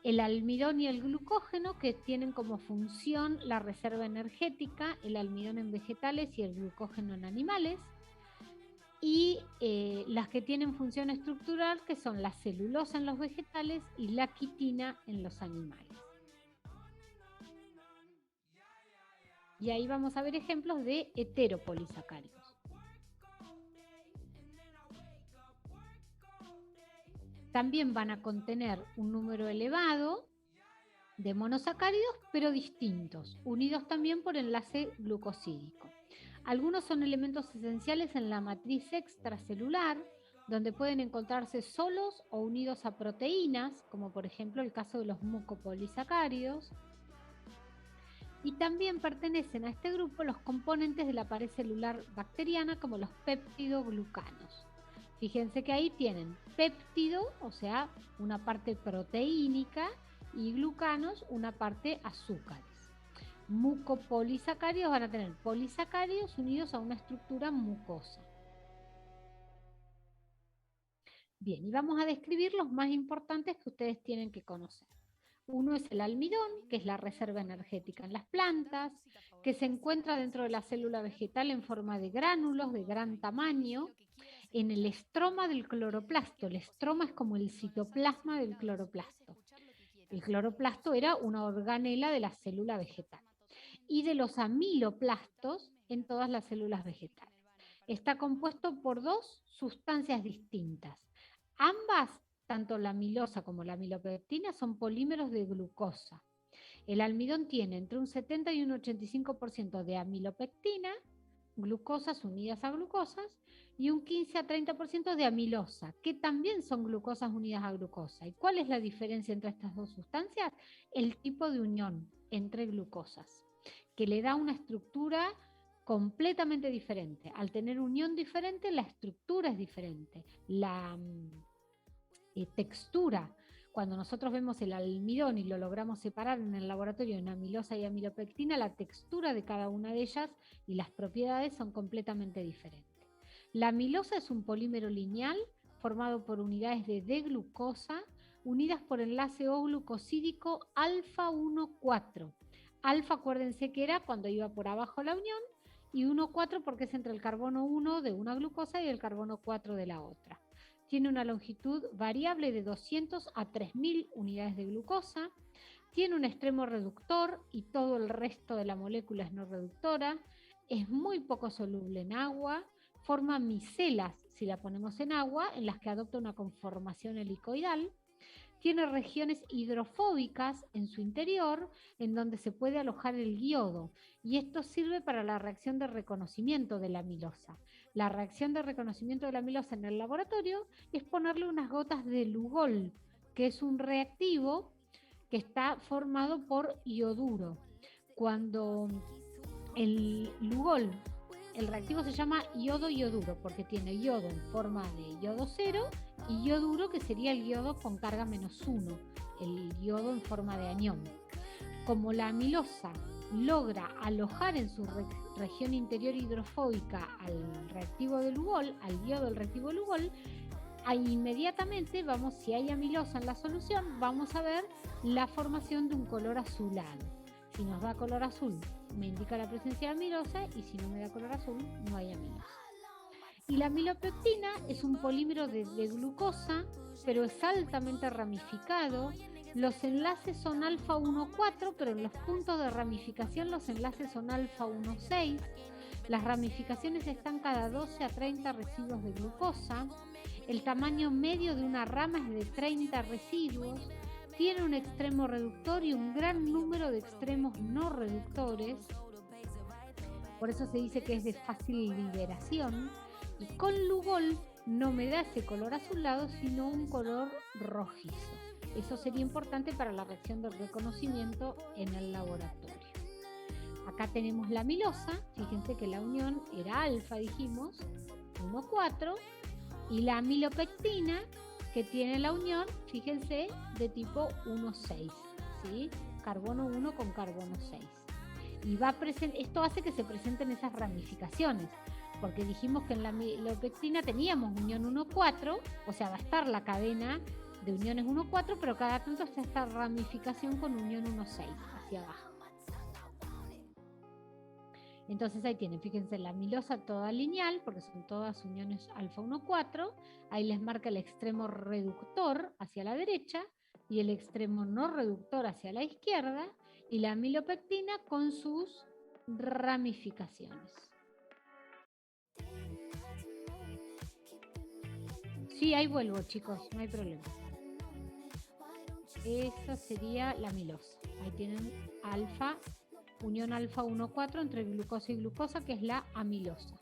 el almidón y el glucógeno, que tienen como función la reserva energética, el almidón en vegetales y el glucógeno en animales, y las que tienen función estructural, que son la celulosa en los vegetales y la quitina en los animales. Y ahí vamos a ver ejemplos de heteropolisacáridos. También van a contener un número elevado de monosacáridos, pero distintos, unidos también por enlace glucosídico. Algunos son elementos esenciales en la matriz extracelular, donde pueden encontrarse solos o unidos a proteínas, como por ejemplo el caso de los mucopolisacáridos. Y también pertenecen a este grupo los componentes de la pared celular bacteriana, como los péptidoglucanos. Fíjense que ahí tienen péptido, o sea, una parte proteínica, y glucanos, una parte azúcares. Mucopolisacáridos van a tener polisacáridos unidos a una estructura mucosa. Bien, y vamos a describir los más importantes que ustedes tienen que conocer. Uno es el almidón, que es la reserva energética en las plantas, que se encuentra dentro de la célula vegetal en forma de gránulos de gran tamaño, en el estroma del cloroplasto. El estroma es como el citoplasma del cloroplasto. El cloroplasto era una organela de la célula vegetal. Y de los amiloplastos en todas las células vegetales. Está compuesto por dos sustancias distintas. Ambas, tanto la amilosa como la amilopectina, son polímeros de glucosa. El almidón tiene entre un 70 y un 85% de amilopectina, glucosas unidas a glucosas, y un 15 a 30% de amilosa, que también son glucosas unidas a glucosa. ¿Y cuál es la diferencia entre estas dos sustancias? El tipo de unión entre glucosas, que le da una estructura completamente diferente. Al tener unión diferente, la estructura es diferente. La textura, cuando nosotros vemos el almidón y lo logramos separar en el laboratorio en amilosa y amilopectina, la textura de cada una de ellas y las propiedades son completamente diferentes. La amilosa es un polímero lineal formado por unidades de D-glucosa unidas por enlace O-glucosídico alfa-1,4. Alfa, acuérdense que era cuando iba por abajo la unión, y 1,4 porque es entre el carbono 1 de una glucosa y el carbono 4 de la otra. Tiene una longitud variable de 200 a 3000 unidades de glucosa, tiene un extremo reductor y todo el resto de la molécula es no reductora, es muy poco soluble en agua, forma micelas si la ponemos en agua, en las que adopta una conformación helicoidal, tiene regiones hidrofóbicas en su interior, en donde se puede alojar el yodo, y esto sirve para la reacción de reconocimiento de la amilosa. La reacción de reconocimiento de la amilosa en el laboratorio es ponerle unas gotas de Lugol, que es un reactivo que está formado por ioduro. Cuando el Lugol, el reactivo se llama yodo-ioduro, porque tiene yodo en forma de yodo 0 y yoduro, que sería el yodo con carga -1, el yodo en forma de anión. Como la amilosa logra alojar en su región interior hidrofóbica al reactivo de Lugol, al yodo del reactivo Lugol, inmediatamente si hay amilosa en la solución, vamos a ver la formación de un color azulado. Si nos da color azul, me indica la presencia de amilosa, y si no me da color azul, no hay amilosa. Y la amilopectina es un polímero de glucosa, pero es altamente ramificado. Los enlaces son alfa 1,4, pero en los puntos de ramificación los enlaces son alfa 1,6. Las ramificaciones están cada 12 a 30 residuos de glucosa. El tamaño medio de una rama es de 30 residuos. Tiene un extremo reductor y un gran número de extremos no reductores. Por eso se dice que es de fácil liberación. Y con Lugol no me da ese color azulado, sino un color rojizo. Eso sería importante para la reacción de reconocimiento en el laboratorio. Acá tenemos la amilosa. Fíjense que la unión era alfa, dijimos, 1,4. Y la amilopectina, que tiene la unión, fíjense, de tipo 1,6, ¿sí? Carbono 1 con carbono 6. Y esto hace que se presenten esas ramificaciones, porque dijimos que en la amilopectina teníamos unión 1,4, o sea, va a estar la cadena de uniones 1,4, pero cada tanto está esta ramificación con unión 1,6 hacia abajo. Entonces ahí tienen, fíjense, la amilosa toda lineal, porque son todas uniones alfa 1,4. Ahí les marca el extremo reductor hacia la derecha y el extremo no reductor hacia la izquierda, y la amilopectina con sus ramificaciones. Sí, ahí vuelvo, chicos, no hay problema. Esa sería la amilosa. Ahí tienen alfa, unión alfa 1,4 entre glucosa y glucosa, que es la amilosa.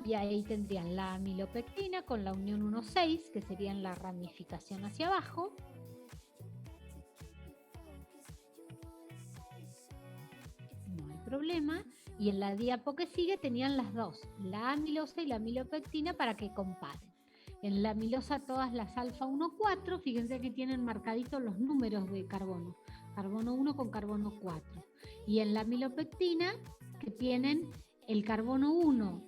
Y ahí tendrían la amilopectina con la unión 1,6, que serían la ramificación hacia abajo. No hay problema. Y en la diapo que sigue tenían las dos, la amilosa y la amilopectina, para que comparen. En la amilosa todas las alfa 1,4, fíjense que tienen marcaditos los números de carbono. Carbono 1 con carbono 4. Y en la amilopectina, que tienen el carbono 1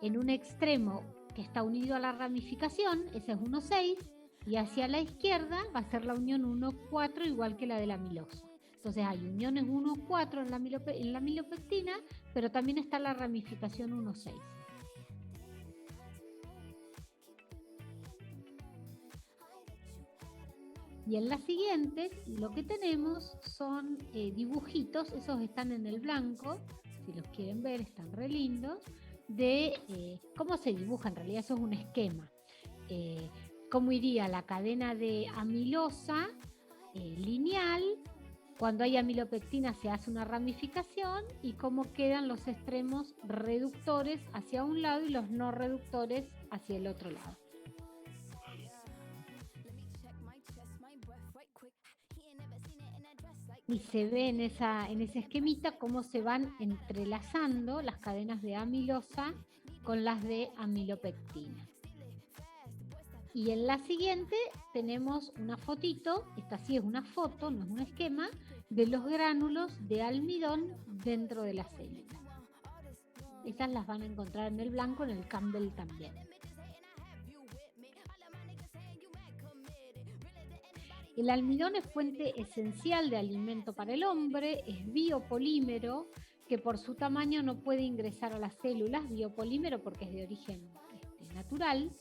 en un extremo que está unido a la ramificación, ese es 1,6, y hacia la izquierda va a ser la unión 1,4 igual que la de la amilosa. Entonces hay uniones 1,4 en la amilopectina, pero también está la ramificación 1,6. Y en las siguientes lo que tenemos son dibujitos, esos están en el blanco, si los quieren ver están re lindos, de cómo se dibuja, en realidad eso es un esquema. Cómo iría la cadena de amilosa lineal, cuando hay amilopectina se hace una ramificación, y cómo quedan los extremos reductores hacia un lado y los no reductores hacia el otro lado. Y se ve en ese esquemita cómo se van entrelazando las cadenas de amilosa con las de amilopectina. Y en la siguiente tenemos una fotito, esta sí es una foto, no es un esquema, de los gránulos de almidón dentro de la célula. Esas las van a encontrar en el blanco, en el Campbell también. El almidón es fuente esencial de alimento para el hombre, es biopolímero, que por su tamaño no puede ingresar a las células, biopolímero porque es de origen natural,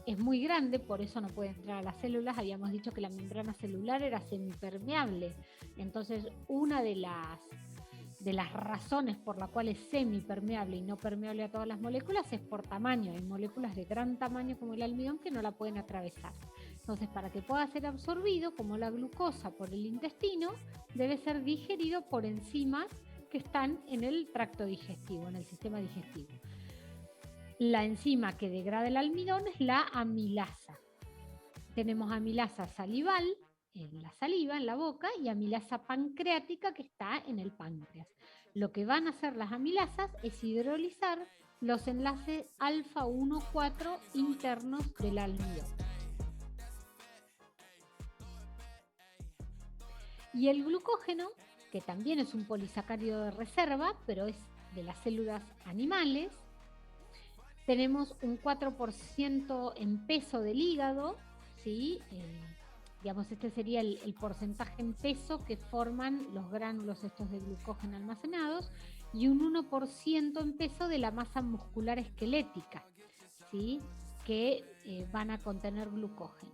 es muy grande, por eso no puede entrar a las células. Habíamos dicho que la membrana celular era semipermeable, entonces una de las razones por la cual es semipermeable y no permeable a todas las moléculas es por tamaño. Hay moléculas de gran tamaño como el almidón que no la pueden atravesar. Entonces, para que pueda ser absorbido, como la glucosa por el intestino, debe ser digerido por enzimas que están en el tracto digestivo, en el sistema digestivo. La enzima que degrada el almidón es la amilasa. Tenemos amilasa salival, en la saliva, en la boca, y amilasa pancreática, que está en el páncreas. Lo que van a hacer las amilasas es hidrolizar los enlaces alfa 1,4 internos del almidón. Y el glucógeno, que también es un polisacárido de reserva, pero es de las células animales, tenemos un 4% en peso del hígado, ¿sí? Digamos, este sería el porcentaje en peso que forman los gránulos estos de glucógeno almacenados, y un 1% en peso de la masa muscular esquelética, ¿sí? Que van a contener glucógeno.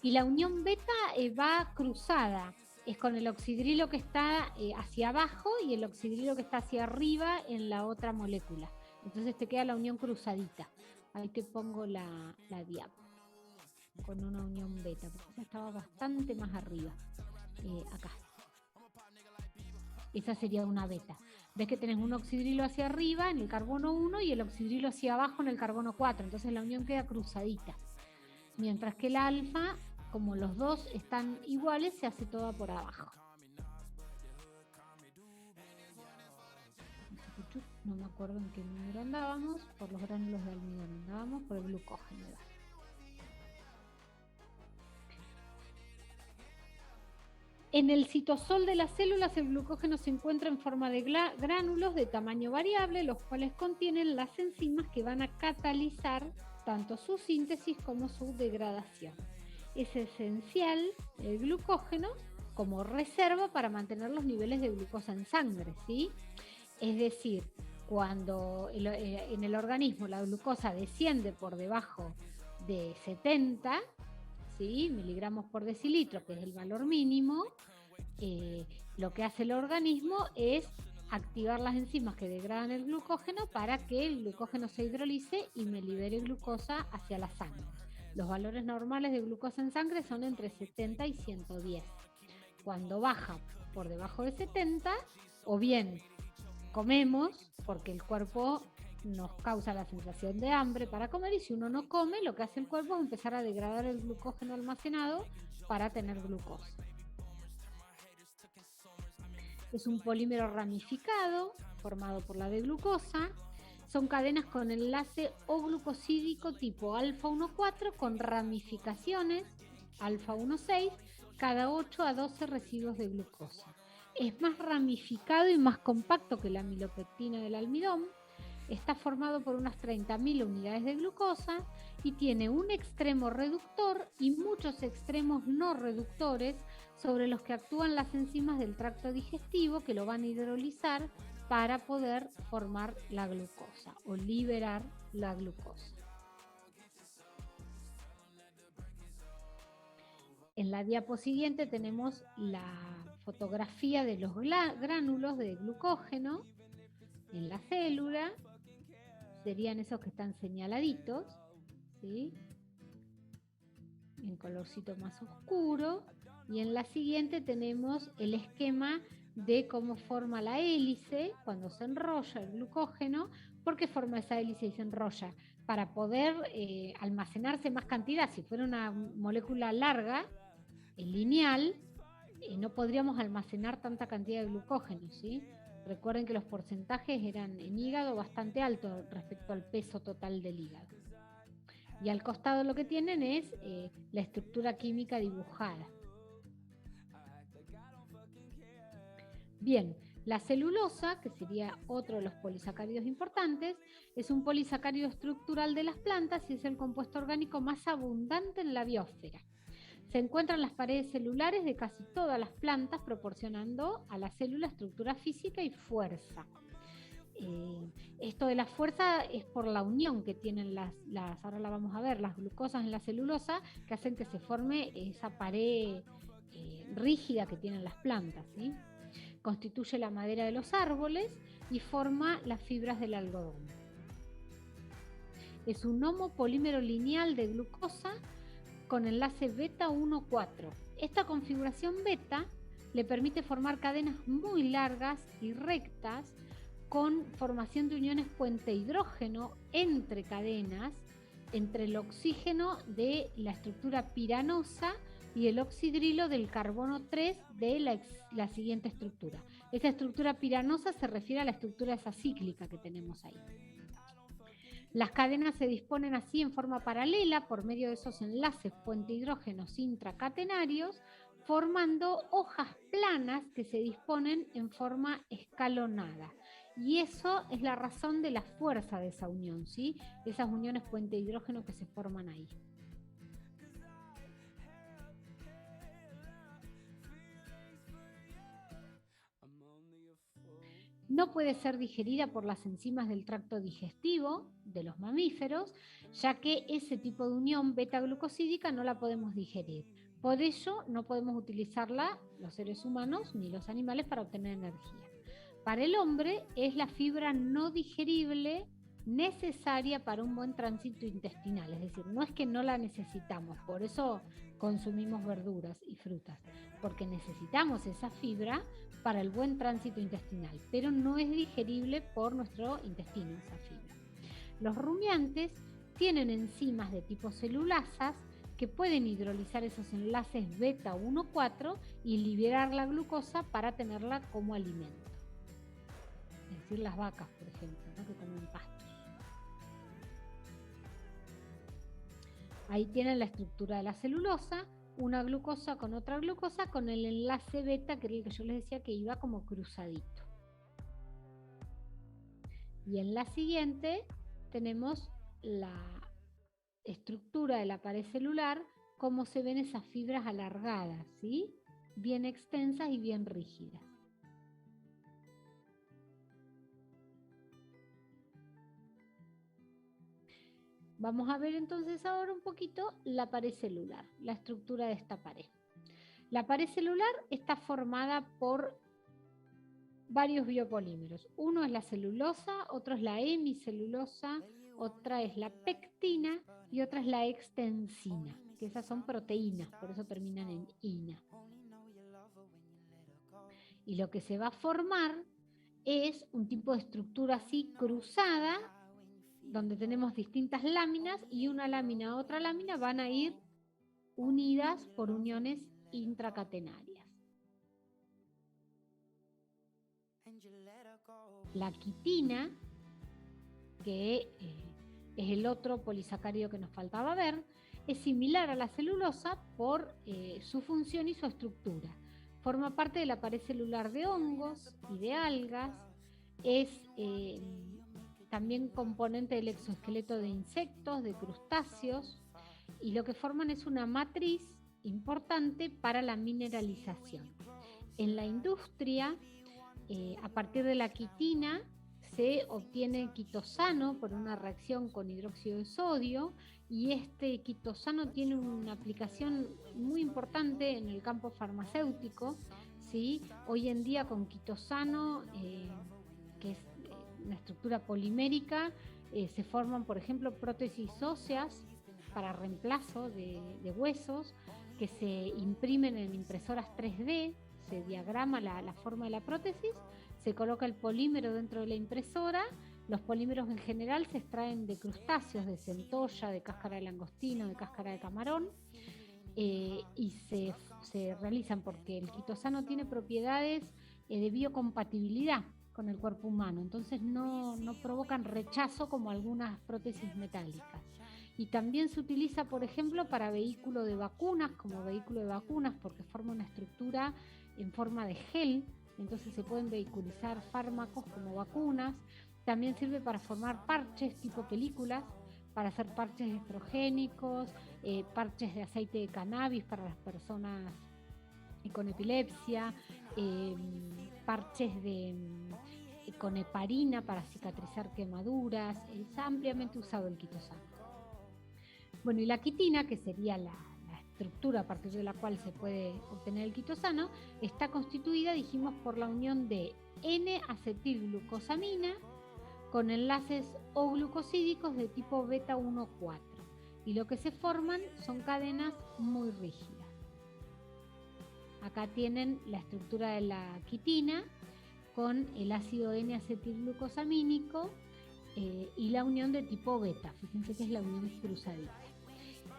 Y la unión beta va cruzada, es con el oxidrilo que está hacia abajo y el oxidrilo que está hacia arriba en la otra molécula. Entonces te queda la unión cruzadita. Ahí te pongo la diapo con una unión beta, porque esa estaba bastante más arriba. Acá. Esa sería una beta. Ves que tenés un oxidrilo hacia arriba en el carbono 1 y el oxidrilo hacia abajo en el carbono 4. Entonces la unión queda cruzadita. Mientras que el alfa, como los dos están iguales, se hace toda por abajo. No me acuerdo en qué número andábamos, por los gránulos de almidón andábamos, por el glucógeno. En el citosol de las células el glucógeno se encuentra en forma de gránulos de tamaño variable, los cuales contienen las enzimas que van a catalizar tanto su síntesis como su degradación. Es esencial el glucógeno como reserva para mantener los niveles de glucosa en sangre, ¿sí? Es decir, cuando en el organismo la glucosa desciende por debajo de 70, ¿sí?, miligramos por decilitro, que es el valor mínimo, lo que hace el organismo es activar las enzimas que degradan el glucógeno para que el glucógeno se hidrolice y me libere glucosa hacia la sangre. Los valores normales de glucosa en sangre son entre 70 y 110. Cuando baja por debajo de 70, o bien comemos, porque el cuerpo nos causa la sensación de hambre para comer, y si uno no come, lo que hace el cuerpo es empezar a degradar el glucógeno almacenado para tener glucosa. Es un polímero ramificado, formado por la D-glucosa. Son cadenas con enlace O-glucosídico tipo alfa-1,4 con ramificaciones alfa-1,6 cada 8 a 12 residuos de glucosa. Es más ramificado y más compacto que la amilopectina del almidón. Está formado por unas 30.000 unidades de glucosa y tiene un extremo reductor y muchos extremos no reductores sobre los que actúan las enzimas del tracto digestivo que lo van a hidrolizar para poder formar la glucosa o liberar la glucosa. En la diapo siguiente tenemos la fotografía de los gránulos de glucógeno en la célula. Serían esos que están señaladitos, ¿sí?, en colorcito más oscuro. Y en la siguiente tenemos el esquema de cómo forma la hélice cuando se enrolla el glucógeno. ¿Por qué forma esa hélice y se enrolla? Para poder almacenarse más cantidad. Si fuera una molécula larga, lineal, no podríamos almacenar tanta cantidad de glucógeno, ¿sí? Recuerden que los porcentajes eran en hígado bastante altos respecto al peso total del hígado. Y al costado lo que tienen es la estructura química dibujada. Bien, la celulosa, que sería otro de los polisacáridos importantes, es un polisacárido estructural de las plantas y es el compuesto orgánico más abundante en la biosfera. Se encuentra en las paredes celulares de casi todas las plantas, proporcionando a la célula estructura física y fuerza. Esto de la fuerza es por la unión que tienen ahora la vamos a ver, las glucosas en la celulosa, que hacen que se forme esa pared rígida que tienen las plantas, ¿sí? Constituye la madera de los árboles y forma las fibras del algodón. Es un homopolímero lineal de glucosa con enlace beta 1,4. Esta configuración beta le permite formar cadenas muy largas y rectas con formación de uniones puente hidrógeno entre cadenas, entre el oxígeno de la estructura piranosa y el oxidrilo del carbono 3 de la siguiente estructura. Esta estructura piranosa se refiere a la estructura esa cíclica que tenemos ahí. Las cadenas se disponen así en forma paralela por medio de esos enlaces puente hidrógenos intracatenarios, formando hojas planas que se disponen en forma escalonada. Y eso es la razón de la fuerza de esa unión, ¿sí? Esas uniones puente hidrógeno que se forman ahí. No puede ser digerida por las enzimas del tracto digestivo de los mamíferos, ya que ese tipo de unión beta-glucosídica no la podemos digerir. Por ello, no podemos utilizarla los seres humanos ni los animales para obtener energía. Para el hombre es la fibra no digerible necesaria para un buen tránsito intestinal, es decir, no es que no la necesitamos, por eso consumimos verduras y frutas, porque necesitamos esa fibra para el buen tránsito intestinal, pero no es digerible por nuestro intestino esa fibra. Los rumiantes tienen enzimas de tipo celulasas que pueden hidrolizar esos enlaces beta 1,4 y liberar la glucosa para tenerla como alimento. Es decir, las vacas, por ejemplo, ¿no?, que comen pastos. Ahí tienen la estructura de la celulosa, una glucosa con otra glucosa con el enlace beta, que era el que yo les decía que iba como cruzadito. Y en la siguiente tenemos la estructura de la pared celular, cómo se ven esas fibras alargadas, ¿sí? Bien extensas y bien rígidas. Vamos a ver entonces ahora un poquito la pared celular, la estructura de esta pared. La pared celular está formada por varios biopolímeros. Uno es la celulosa, otro es la hemicelulosa, otra es la pectina y otra es la extensina, que esas son proteínas, por eso terminan en ina. Y lo que se va a formar es un tipo de estructura así cruzada, donde tenemos distintas láminas y una lámina a otra lámina van a ir unidas por uniones intracatenarias. La quitina, que es el otro polisacárido que nos faltaba ver, es similar a la celulosa por su función y su estructura. Forma parte de la pared celular de hongos y de algas, es también componente del exoesqueleto de insectos, de crustáceos, y lo que forman es una matriz importante para la mineralización. En la industria, a partir de la quitina, se obtiene quitosano por una reacción con hidróxido de sodio, y este quitosano tiene una aplicación muy importante en el campo farmacéutico, ¿sí? Hoy en día con quitosano, que es una estructura polimérica, se forman, por ejemplo, prótesis óseas para reemplazo de huesos, que se imprimen en impresoras 3D, se diagrama la forma de la prótesis, se coloca el polímero dentro de la impresora. Los polímeros en general se extraen de crustáceos, de centolla, de cáscara de langostino, de cáscara de camarón, y se realizan porque el quitosano tiene propiedades de biocompatibilidad con el cuerpo humano, entonces no provocan rechazo como algunas prótesis metálicas. Y también se utiliza, por ejemplo, para vehículo de vacunas, como vehículo de vacunas, porque forma una estructura en forma de gel, entonces se pueden vehiculizar fármacos como vacunas. También sirve para formar parches tipo películas, para hacer parches estrogénicos, parches de aceite de cannabis para las personas con epilepsia, parches con heparina para cicatrizar quemaduras. Es ampliamente usado el quitosano. Bueno, y la quitina, que sería la estructura a partir de la cual se puede obtener el quitosano, está constituida, dijimos, por la unión de N-acetilglucosamina con enlaces O-glucosídicos de tipo beta 1,4. Y lo que se forman son cadenas muy rígidas. Acá tienen la estructura de la quitina con el ácido N-acetilglucosamínico y la unión de tipo beta. Fíjense que es la unión cruzadita.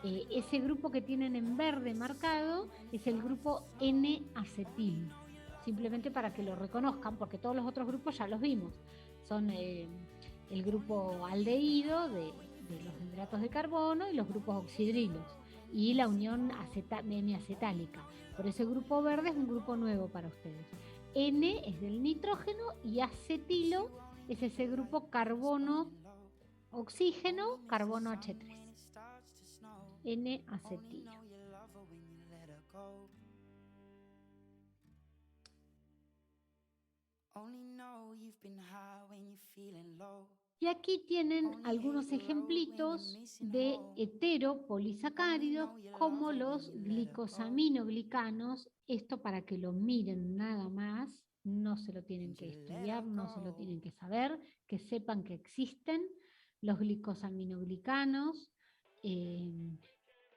Ese grupo que tienen en verde marcado es el grupo N-acetil, simplemente para que lo reconozcan, porque todos los otros grupos ya los vimos. Son el grupo aldehído de los hidratos de carbono y los grupos oxidrilos, y la unión N-acetálica. Por ese grupo verde es un grupo nuevo para ustedes. N es del nitrógeno y acetilo es ese grupo carbono-oxígeno, carbono H3. N-acetillo. Y aquí tienen algunos ejemplitos de heteropolisacáridos como los glicosaminoglicanos. Esto para que lo miren nada más, no se lo tienen que estudiar, no se lo tienen que saber, que sepan que existen los glicosaminoglicanos,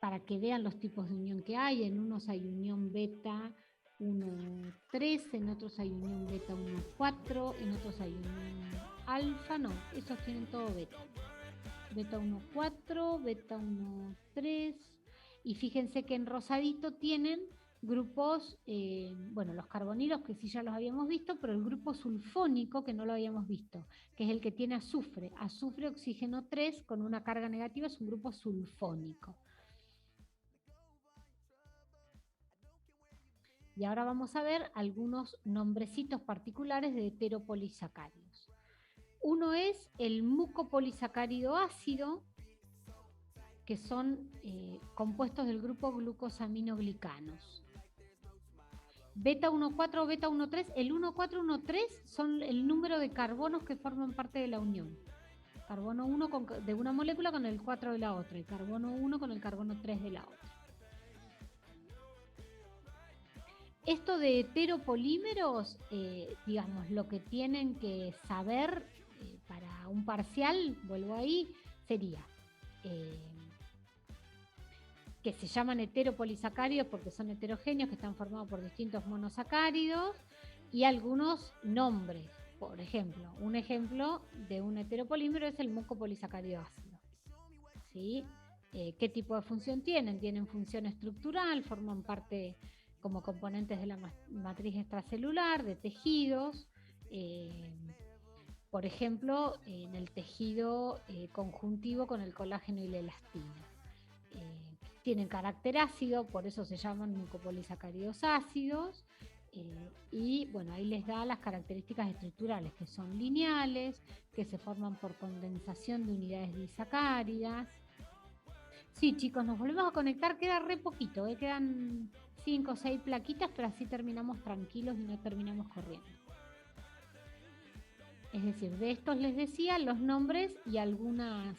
para que vean los tipos de unión que hay. En unos hay unión beta 1,3, en otros hay unión beta 1,4, en otros hay unión alfa, no, esos tienen todo beta. Beta 1,4, beta 1,3, y fíjense que en rosadito tienen grupos, bueno, los carbonilos que sí ya los habíamos visto, pero el grupo sulfónico que no lo habíamos visto, que es el que tiene azufre, oxígeno 3 con una carga negativa, es un grupo sulfónico. Y ahora vamos a ver algunos nombrecitos particulares de heteropolisacáridos. Uno es el mucopolisacárido ácido, que son compuestos del grupo glucosaminoglicanos. Beta 1,4 o beta 1,3, el 1,4 y 1,3 son el número de carbonos que forman parte de la unión. Carbono 1 de una molécula con el 4 de la otra, y carbono 1 con el carbono 3 de la otra. Esto de heteropolímeros, digamos, lo que tienen que saber para un parcial, vuelvo ahí, sería que se llaman heteropolisacáridos porque son heterogéneos, que están formados por distintos monosacáridos, y algunos nombres. Por ejemplo, un ejemplo de un heteropolímero es el mucopolisacárido ácido. ¿Sí? ¿Qué tipo de función tienen? Tienen función estructural, forman parte como componentes de la matriz extracelular, de tejidos. Por ejemplo, en el tejido conjuntivo con el colágeno y la elastina. Tienen carácter ácido, por eso se llaman mucopolisacáridos ácidos. Y bueno, ahí les da las características estructurales, que son lineales, que se forman por condensación de unidades disacáridas. Sí, chicos, nos volvemos a conectar, queda re poquito, quedan 5 o 6 plaquitas, pero así terminamos tranquilos y no terminamos corriendo. Es decir, de estos les decía los nombres y algunas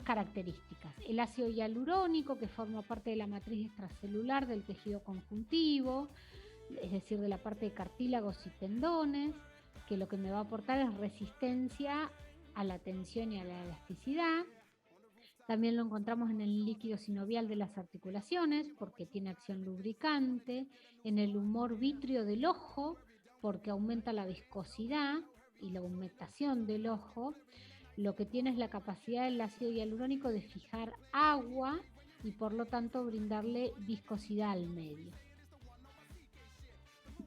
características. El ácido hialurónico, que forma parte de la matriz extracelular del tejido conjuntivo, es decir, de la parte de cartílagos y tendones, que lo que me va a aportar es resistencia a la tensión y a la elasticidad. También lo encontramos en el líquido sinovial de las articulaciones, porque tiene acción lubricante, en el humor vítreo del ojo, porque aumenta la viscosidad y la humectación del ojo. Lo que tiene es la capacidad del ácido hialurónico de fijar agua y por lo tanto brindarle viscosidad al medio.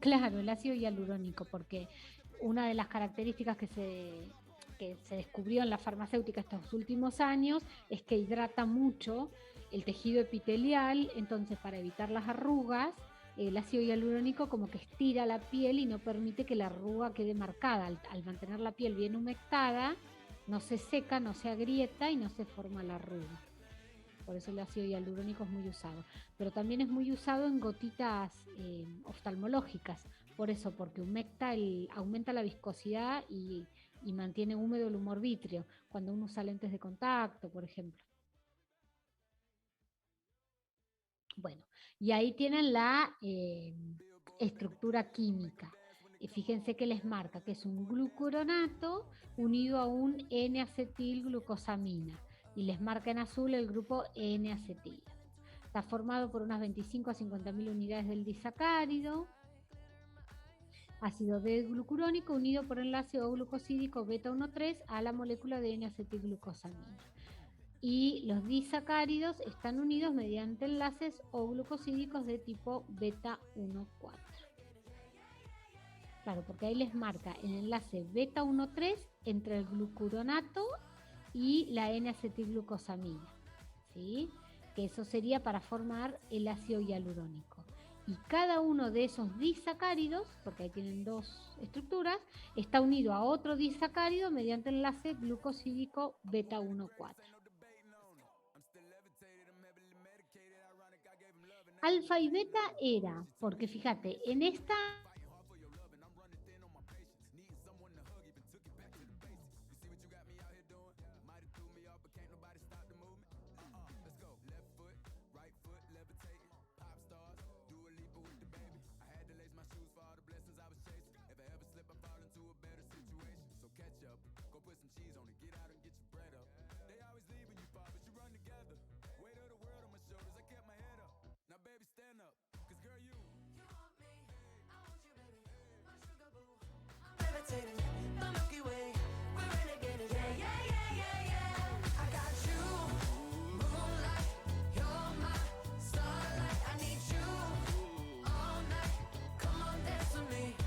Claro, el ácido hialurónico, porque una de las características que se descubrió en la farmacéutica estos últimos años es que hidrata mucho el tejido epitelial, entonces para evitar las arrugas, el ácido hialurónico como que estira la piel y no permite que la arruga quede marcada. Al mantener la piel bien humectada, no se seca, no se agrieta y no se forma la arruga. Por eso el ácido hialurónico es muy usado. Pero también es muy usado en gotitas oftalmológicas. Por eso, porque aumenta la viscosidad y mantiene húmedo el humor vítreo. Cuando uno usa lentes de contacto, por ejemplo. Bueno, y ahí tienen la estructura química. Fíjense que les marca que es un glucuronato unido a un N-acetilglucosamina. Y les marca en azul el grupo N-acetilo. Está formado por unas 25 a 50.000 unidades del disacárido. Ácido D-glucurónico unido por enlace O-glucosídico beta 1,3 a la molécula de N-acetilglucosamina. Y los disacáridos están unidos mediante enlaces O-glucosídicos de tipo beta 1,4. Claro, porque ahí les marca el enlace beta 1,3 entre el glucuronato y la N-acetilglucosamina, ¿sí? Que eso sería para formar el ácido hialurónico. Y cada uno de esos disacáridos, porque ahí tienen dos estructuras, está unido a otro disacárido mediante enlace glucosídico beta 1,4. Alfa y beta era, porque fíjate, en esta...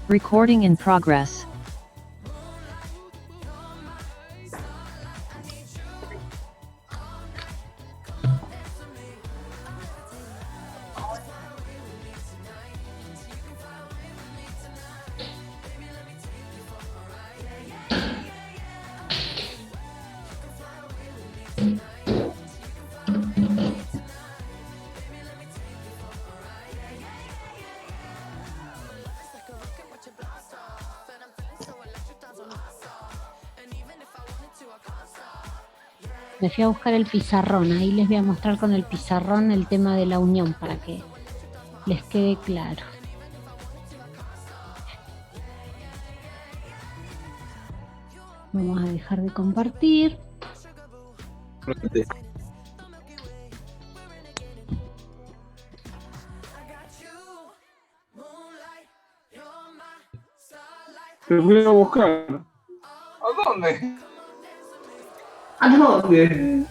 Recording in progress. Me fui a buscar el pizarrón, ahí les voy a mostrar con el pizarrón el tema de la unión para que les quede claro. Vamos a dejar de compartir. Te fui a buscar. ¿A dónde? ¿A dónde?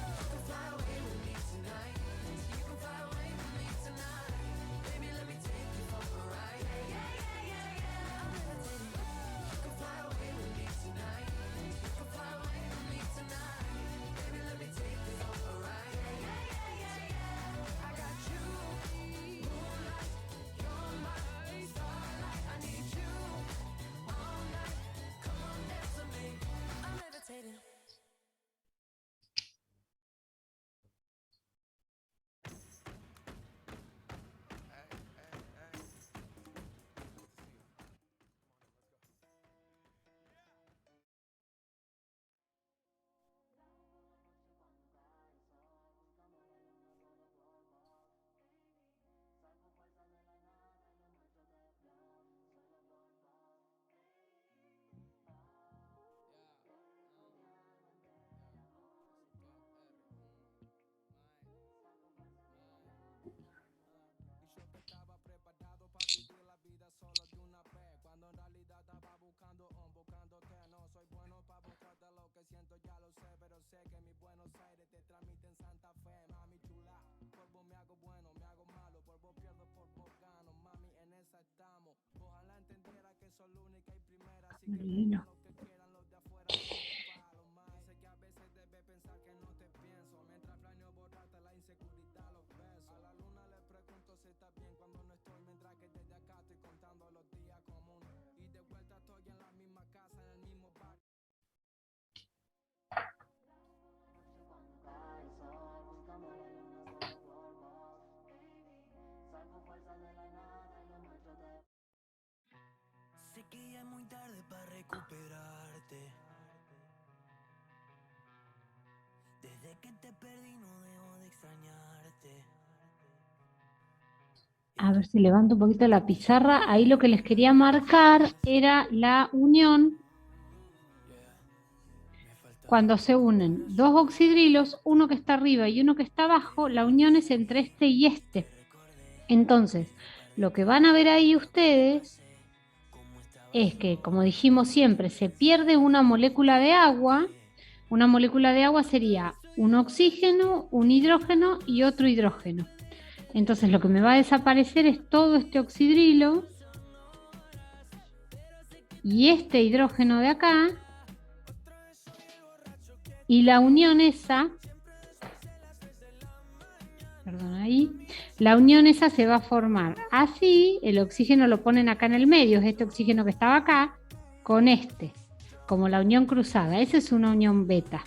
Marino. Sé que ya es muy tarde para recuperarte. Desde que te perdí no dejo de extrañarte. A ver si levanto un poquito la pizarra. Ahí lo que les quería marcar era la unión. Cuando se unen dos oxidrilos, uno que está arriba y uno que está abajo, la unión es entre este y este. Entonces, lo que van a ver ahí ustedes es que, como dijimos siempre, se pierde una molécula de agua. Una molécula de agua sería un oxígeno, un hidrógeno y otro hidrógeno. Entonces lo que me va a desaparecer es todo este oxidrilo y este hidrógeno de acá, y la unión esa, perdón, ahí, la unión esa se va a formar así. El oxígeno lo ponen acá en el medio, es este oxígeno que estaba acá, con este, como la unión cruzada. Esa es una unión beta.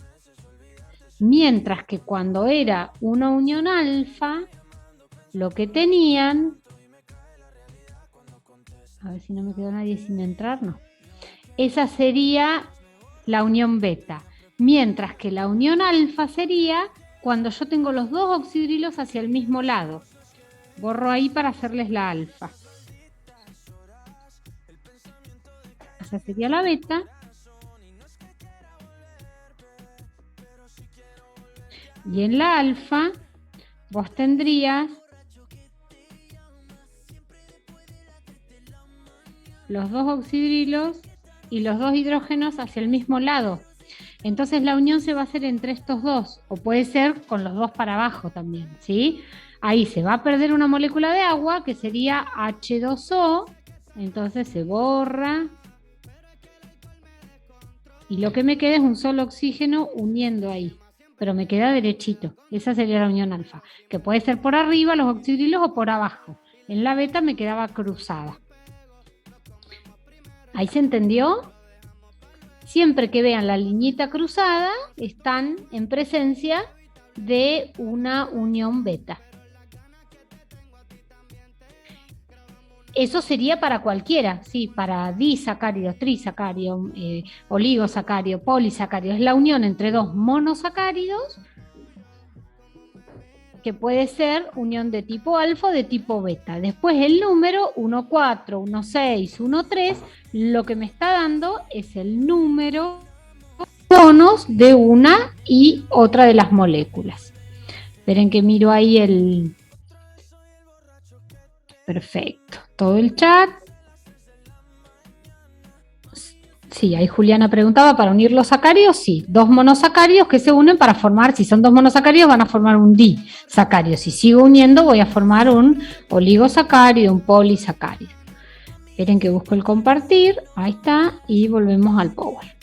Mientras que cuando era una unión alfa, lo que tenían, a ver si no me quedó nadie sin entrar, no. Esa sería la unión beta. Mientras que la unión alfa sería cuando yo tengo los dos oxidrilos hacia el mismo lado. Borro ahí para hacerles la alfa. Esa sería la beta. Y en la alfa vos tendrías los dos oxidrilos y los dos hidrógenos hacia el mismo lado. Entonces la unión se va a hacer entre estos dos, o puede ser con los dos para abajo también, ¿sí? Ahí se va a perder una molécula de agua que sería H2O, entonces se borra. Y lo que me queda es un solo oxígeno uniendo ahí, pero me queda derechito. Esa sería la unión alfa, que puede ser por arriba los oxidrilos o por abajo. En la beta me quedaba cruzada. ¿Ahí se entendió? Siempre que vean la liñita cruzada, están en presencia de una unión beta. Eso sería para cualquiera, sí, para disacáridos, trisacáridos, oligosacáridos, polisacáridos. Es la unión entre dos monosacáridos que puede ser unión de tipo alfa o de tipo beta. Después el número 1, 4, 1, 6, 1, 3, lo que me está dando es el número de carbonos de una y otra de las moléculas. Esperen que miro ahí el... Perfecto, todo el chat. Sí, ahí Juliana preguntaba, ¿para unir los sacáridos? Sí, 2 monosacáridos que se unen para formar, si son 2 monosacáridos van a formar un disacárido. Si sigo uniendo voy a formar un oligosacárido, un polisacárido. Esperen que busco el compartir, ahí está, y volvemos al Power.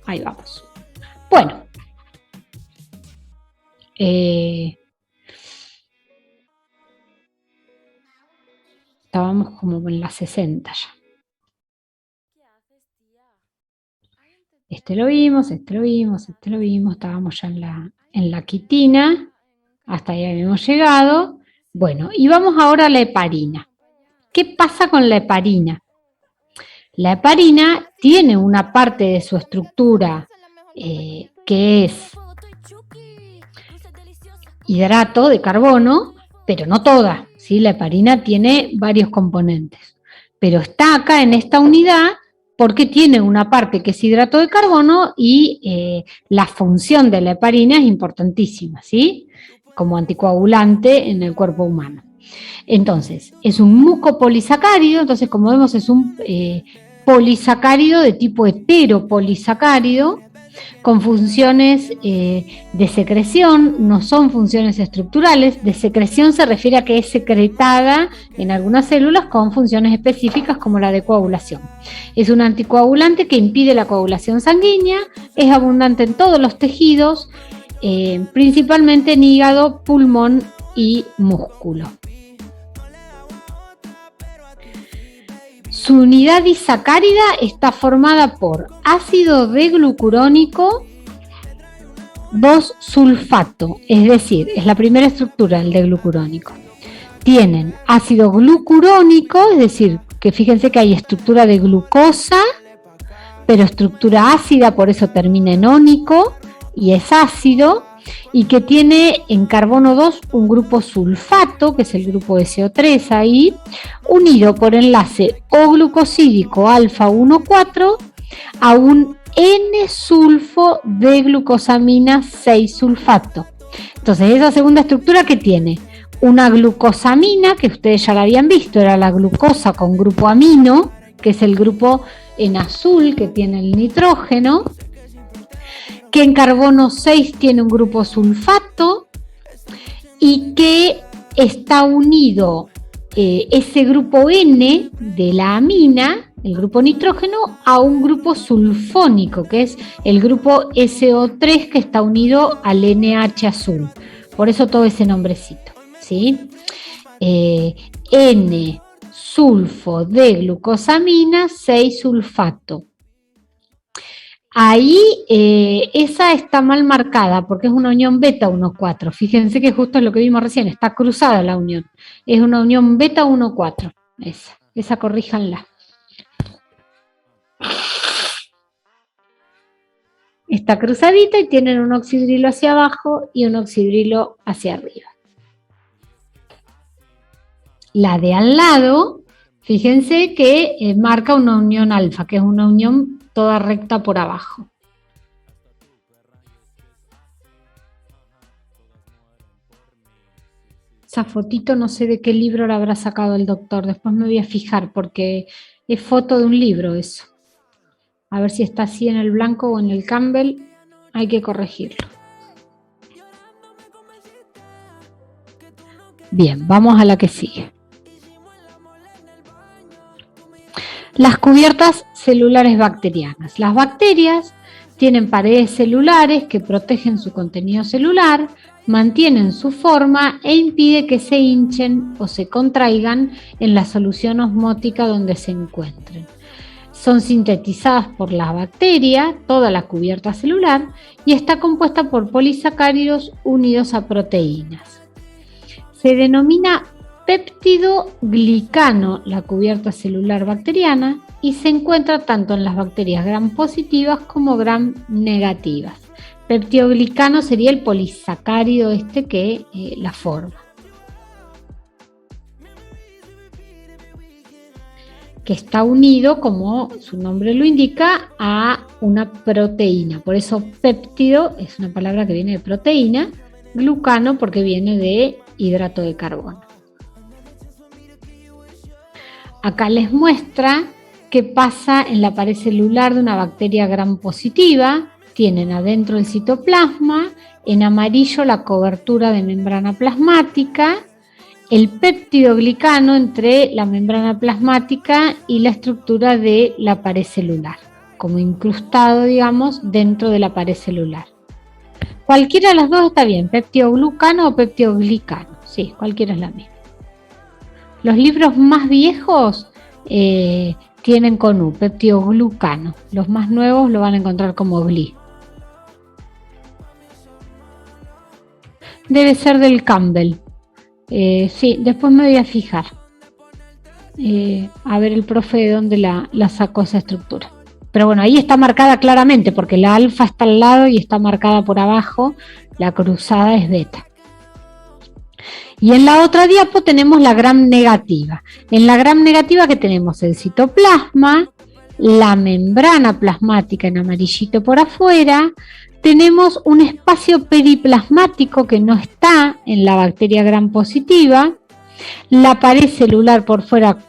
Ahí vamos. Bueno. Estábamos como en las 60 ya. Este lo vimos, estábamos ya en la quitina, hasta ahí habíamos llegado. Bueno, y vamos ahora a la heparina. ¿Qué pasa con la heparina? La heparina tiene una parte de su estructura que es hidrato de carbono, pero no toda, ¿sí? La heparina tiene varios componentes, pero está acá en esta unidad porque tiene una parte que es hidrato de carbono y la función de la heparina es importantísima, ¿sí? Como anticoagulante en el cuerpo humano. Entonces, es un mucopolisacárido, entonces como vemos es un polisacárido de tipo heteropolisacárido, con funciones de secreción, no son funciones estructurales. De secreción se refiere a que es secretada en algunas células con funciones específicas como la de coagulación. Es un anticoagulante que impide la coagulación sanguínea, es abundante en todos los tejidos, principalmente en hígado, pulmón y músculo. Su unidad disacárida está formada por ácido D-glucurónico 2-sulfato, es decir, es la primera estructura, el D-glucurónico. Tienen ácido glucurónico, es decir, que fíjense que hay estructura de glucosa, pero estructura ácida, por eso termina en ónico y es ácido, y que tiene en carbono 2 un grupo sulfato, que es el grupo SO3 ahí, unido por enlace O-glucosídico alfa 1,4 a un N-sulfo de glucosamina 6-sulfato. Entonces, esa segunda estructura que tiene una glucosamina, que ustedes ya la habían visto, era la glucosa con grupo amino, que es el grupo en azul que tiene el nitrógeno, que en carbono 6 tiene un grupo sulfato y que está unido ese grupo N de la amina, el grupo nitrógeno, a un grupo sulfónico, que es el grupo SO3 que está unido al NH azul. Por eso todo ese nombrecito, ¿sí? N-sulfo de glucosamina 6-sulfato. Ahí esa está mal marcada porque es una unión beta 1,4. Fíjense que justo es lo que vimos recién, está cruzada la unión. Es una unión beta 1,4. Esa corríjanla. Está cruzadita y tienen un oxidrilo hacia abajo y un oxidrilo hacia arriba. La de al lado, fíjense que marca una unión alfa, que es una unión toda recta por abajo. Esa fotito no sé de qué libro la habrá sacado el doctor, después me voy a fijar porque es foto de un libro eso. A ver si está así en el blanco o en el Campbell, hay que corregirlo. Bien, vamos a la que sigue. Las cubiertas celulares bacterianas. Las bacterias tienen paredes celulares que protegen su contenido celular, mantienen su forma e impide que se hinchen o se contraigan en la solución osmótica donde se encuentren. Son sintetizadas por la bacteria, toda la cubierta celular, y está compuesta por polisacáridos unidos a proteínas. Se denomina péptido glicano la cubierta celular bacteriana y se encuentra tanto en las bacterias gram positivas como gram negativas. Peptidoglicano sería el polisacárido que la forma. Que está unido, como su nombre lo indica, a una proteína. Por eso péptido es una palabra que viene de proteína, glucano porque viene de hidrato de carbono. Acá les muestra qué pasa en la pared celular de una bacteria gram positiva. Tienen adentro el citoplasma, en amarillo la cobertura de membrana plasmática, el peptidoglicano entre la membrana plasmática y la estructura de la pared celular, como incrustado, digamos, dentro de la pared celular. Cualquiera de las dos está bien, peptidoglucano o peptidoglicano, sí, cualquiera es la misma. Los libros más viejos tienen con U, peptidoglucano. Los más nuevos lo van a encontrar como GLI. Debe ser del Campbell. Sí, después me voy a fijar. A ver el profe de dónde la sacó esa estructura. Pero bueno, ahí está marcada claramente, porque la alfa está al lado y está marcada por abajo. La cruzada es beta. Y en la otra diapo tenemos la gram negativa. En la gram negativa que tenemos el citoplasma, la membrana plasmática en amarillito por afuera, tenemos un espacio periplasmático que no está en la bacteria gram positiva, la pared celular por fuera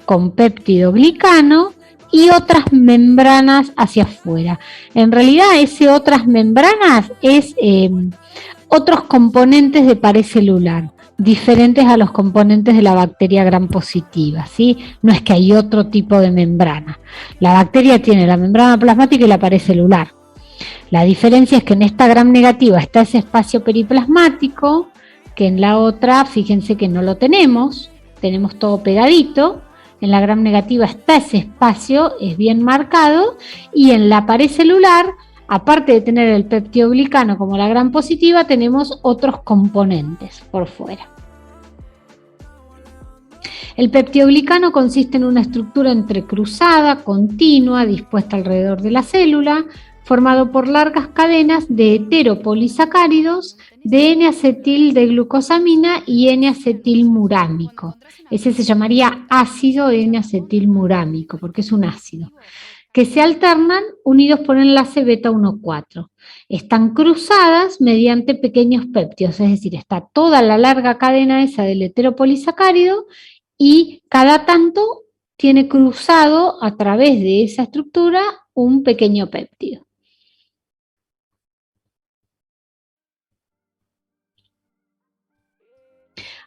con peptidoglicano y otras membranas hacia afuera. En realidad, ese otras membranas es otros componentes de pared celular, diferentes a los componentes de la bacteria gram positiva, ¿sí? No es que hay otro tipo de membrana. La bacteria tiene la membrana plasmática y la pared celular. La diferencia es que en esta gram negativa está ese espacio periplasmático, que en la otra, fíjense que no lo tenemos todo pegadito. En la gram negativa está ese espacio, es bien marcado, y en la pared celular, aparte de tener el peptidoglicano como la gram positiva, tenemos otros componentes por fuera. El peptidoglicano consiste en una estructura entrecruzada, continua, dispuesta alrededor de la célula, formado por largas cadenas de heteropolisacáridos de N-acetil-D-glucosamina y N-acetilmurámico. Ese se llamaría ácido N-acetilmurámico, porque es un ácido, que se alternan unidos por enlace beta 1,4. Están cruzadas mediante pequeños péptidos, es decir, está toda la larga cadena esa del heteropolisacárido y cada tanto tiene cruzado a través de esa estructura un pequeño péptido.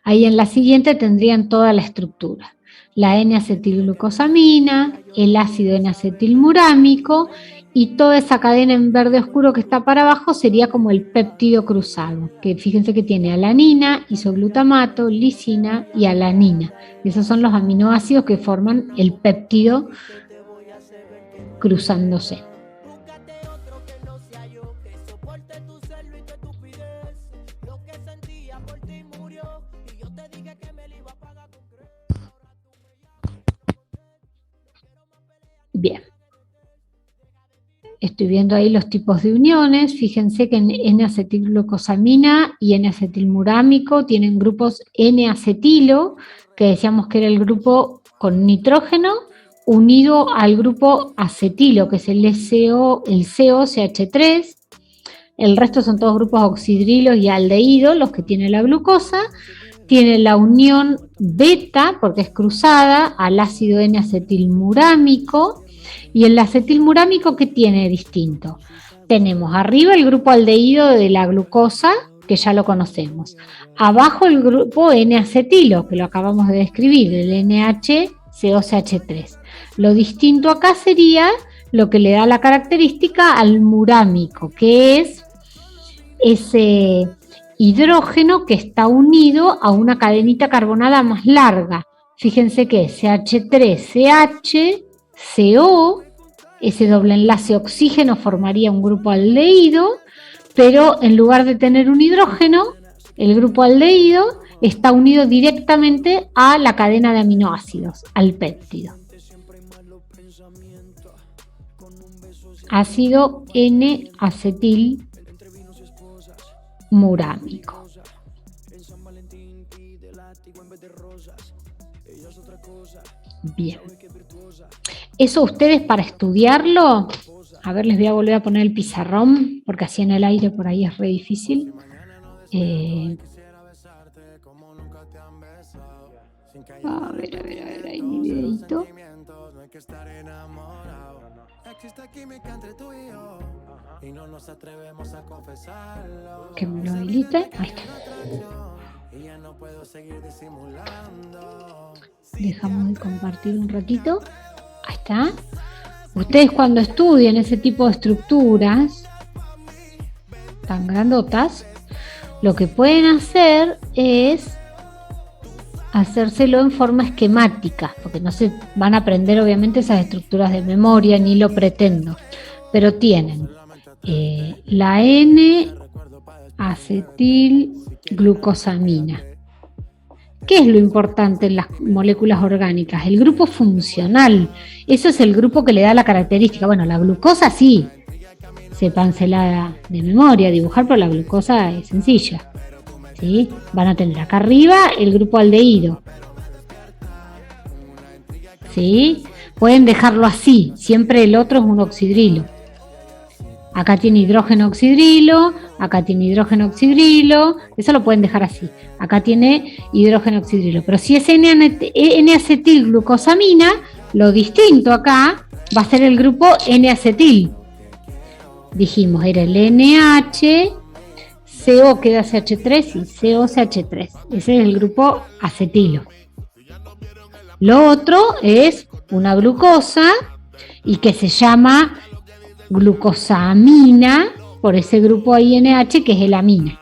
Ahí en la siguiente tendrían toda la estructura. La N-acetilglucosamina, el ácido N-acetilmurámico y toda esa cadena en verde oscuro que está para abajo sería como el péptido cruzado, que fíjense que tiene alanina, isoglutamato, lisina y alanina. Esos son los aminoácidos que forman el péptido cruzándose. Bien, estoy viendo ahí los tipos de uniones. Fíjense que en N-acetilglucosamina y N-acetilmurámico tienen grupos N-acetilo, que decíamos que era el grupo con nitrógeno, unido al grupo acetilo, que es el COCH3. El resto son todos grupos oxidrilos y aldehídos, los que tiene la glucosa. Tiene la unión beta, porque es cruzada, al ácido N-acetilmurámico. Y el acetilmurámico, ¿qué tiene distinto? Tenemos arriba el grupo aldehído de la glucosa, que ya lo conocemos. Abajo el grupo N-acetilo, que lo acabamos de describir, el NH-COCH3. Lo distinto acá sería lo que le da la característica al murámico, que es ese hidrógeno que está unido a una cadenita carbonada más larga. Fíjense que CH3CH, CO, ese doble enlace oxígeno formaría un grupo aldehído, pero en lugar de tener un hidrógeno, el grupo aldehído está unido directamente a la cadena de aminoácidos, al péptido. ácido N-acetilmurámico. Bien. Eso ustedes para estudiarlo, a ver, les voy a volver a poner el pizarrón, porque así en el aire por ahí es re difícil. A ver, ahí mi videito. Que me lo habilite. Ahí está. Dejamos de compartir un ratito. Ahí está. Ustedes cuando estudien ese tipo de estructuras tan grandotas, lo que pueden hacer es hacérselo en forma esquemática, porque no se van a aprender obviamente esas estructuras de memoria, ni lo pretendo, pero tienen la N-acetilglucosamina. ¿Qué es lo importante en las moléculas orgánicas? El grupo funcional. Eso es el grupo que le da la característica. Bueno, la glucosa sí, sépansela de memoria, dibujar, pero la glucosa es sencilla. ¿Sí? Van a tener acá arriba el grupo aldehído. ¿Sí? Pueden dejarlo así, siempre el otro es un oxidrilo. Acá tiene hidrógeno oxidrilo, acá tiene hidrógeno oxidrilo, eso lo pueden dejar así. Acá tiene hidrógeno oxidrilo, pero si es N-acetilglucosamina, lo distinto acá va a ser el grupo N-acetil. Dijimos, era el NH, CO queda CH3 y COCH3. Ese es el grupo acetilo. Lo otro es una glucosa y que se llama glucosamina, por ese grupo ahí NH, que es el amina.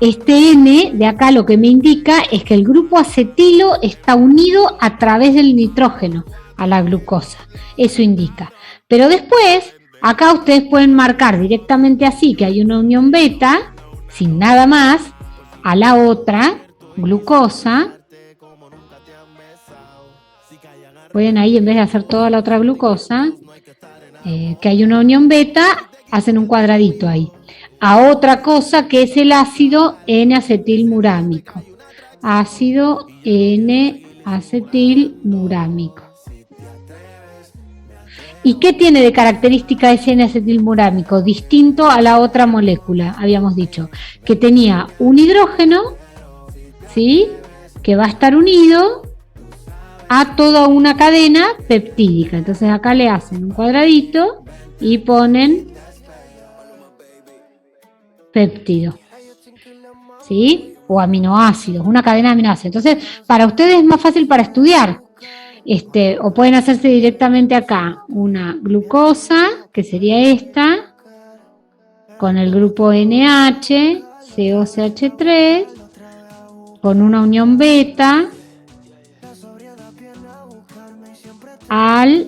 Este N de acá lo que me indica es que el grupo acetilo está unido a través del nitrógeno a la glucosa. Eso indica. Pero después, acá ustedes pueden marcar directamente así, que hay una unión beta, sin nada más, a la otra glucosa. Pueden ahí, en vez de hacer toda la otra glucosa, que hay una unión beta, hacen un cuadradito ahí. A otra cosa que es el ácido N-acetilmurámico. Ácido N-acetilmurámico. ¿Y qué tiene de característica ese N-acetilmurámico? Distinto a la otra molécula, habíamos dicho, que tenía un hidrógeno, ¿sí?, que va a estar unido a toda una cadena peptídica. Entonces acá le hacen un cuadradito y ponen péptido, ¿sí? O aminoácidos, una cadena de aminoácidos. Entonces, para ustedes es más fácil para estudiar. O pueden hacerse directamente acá una glucosa, que sería esta, con el grupo NH, COCH3, con una unión beta,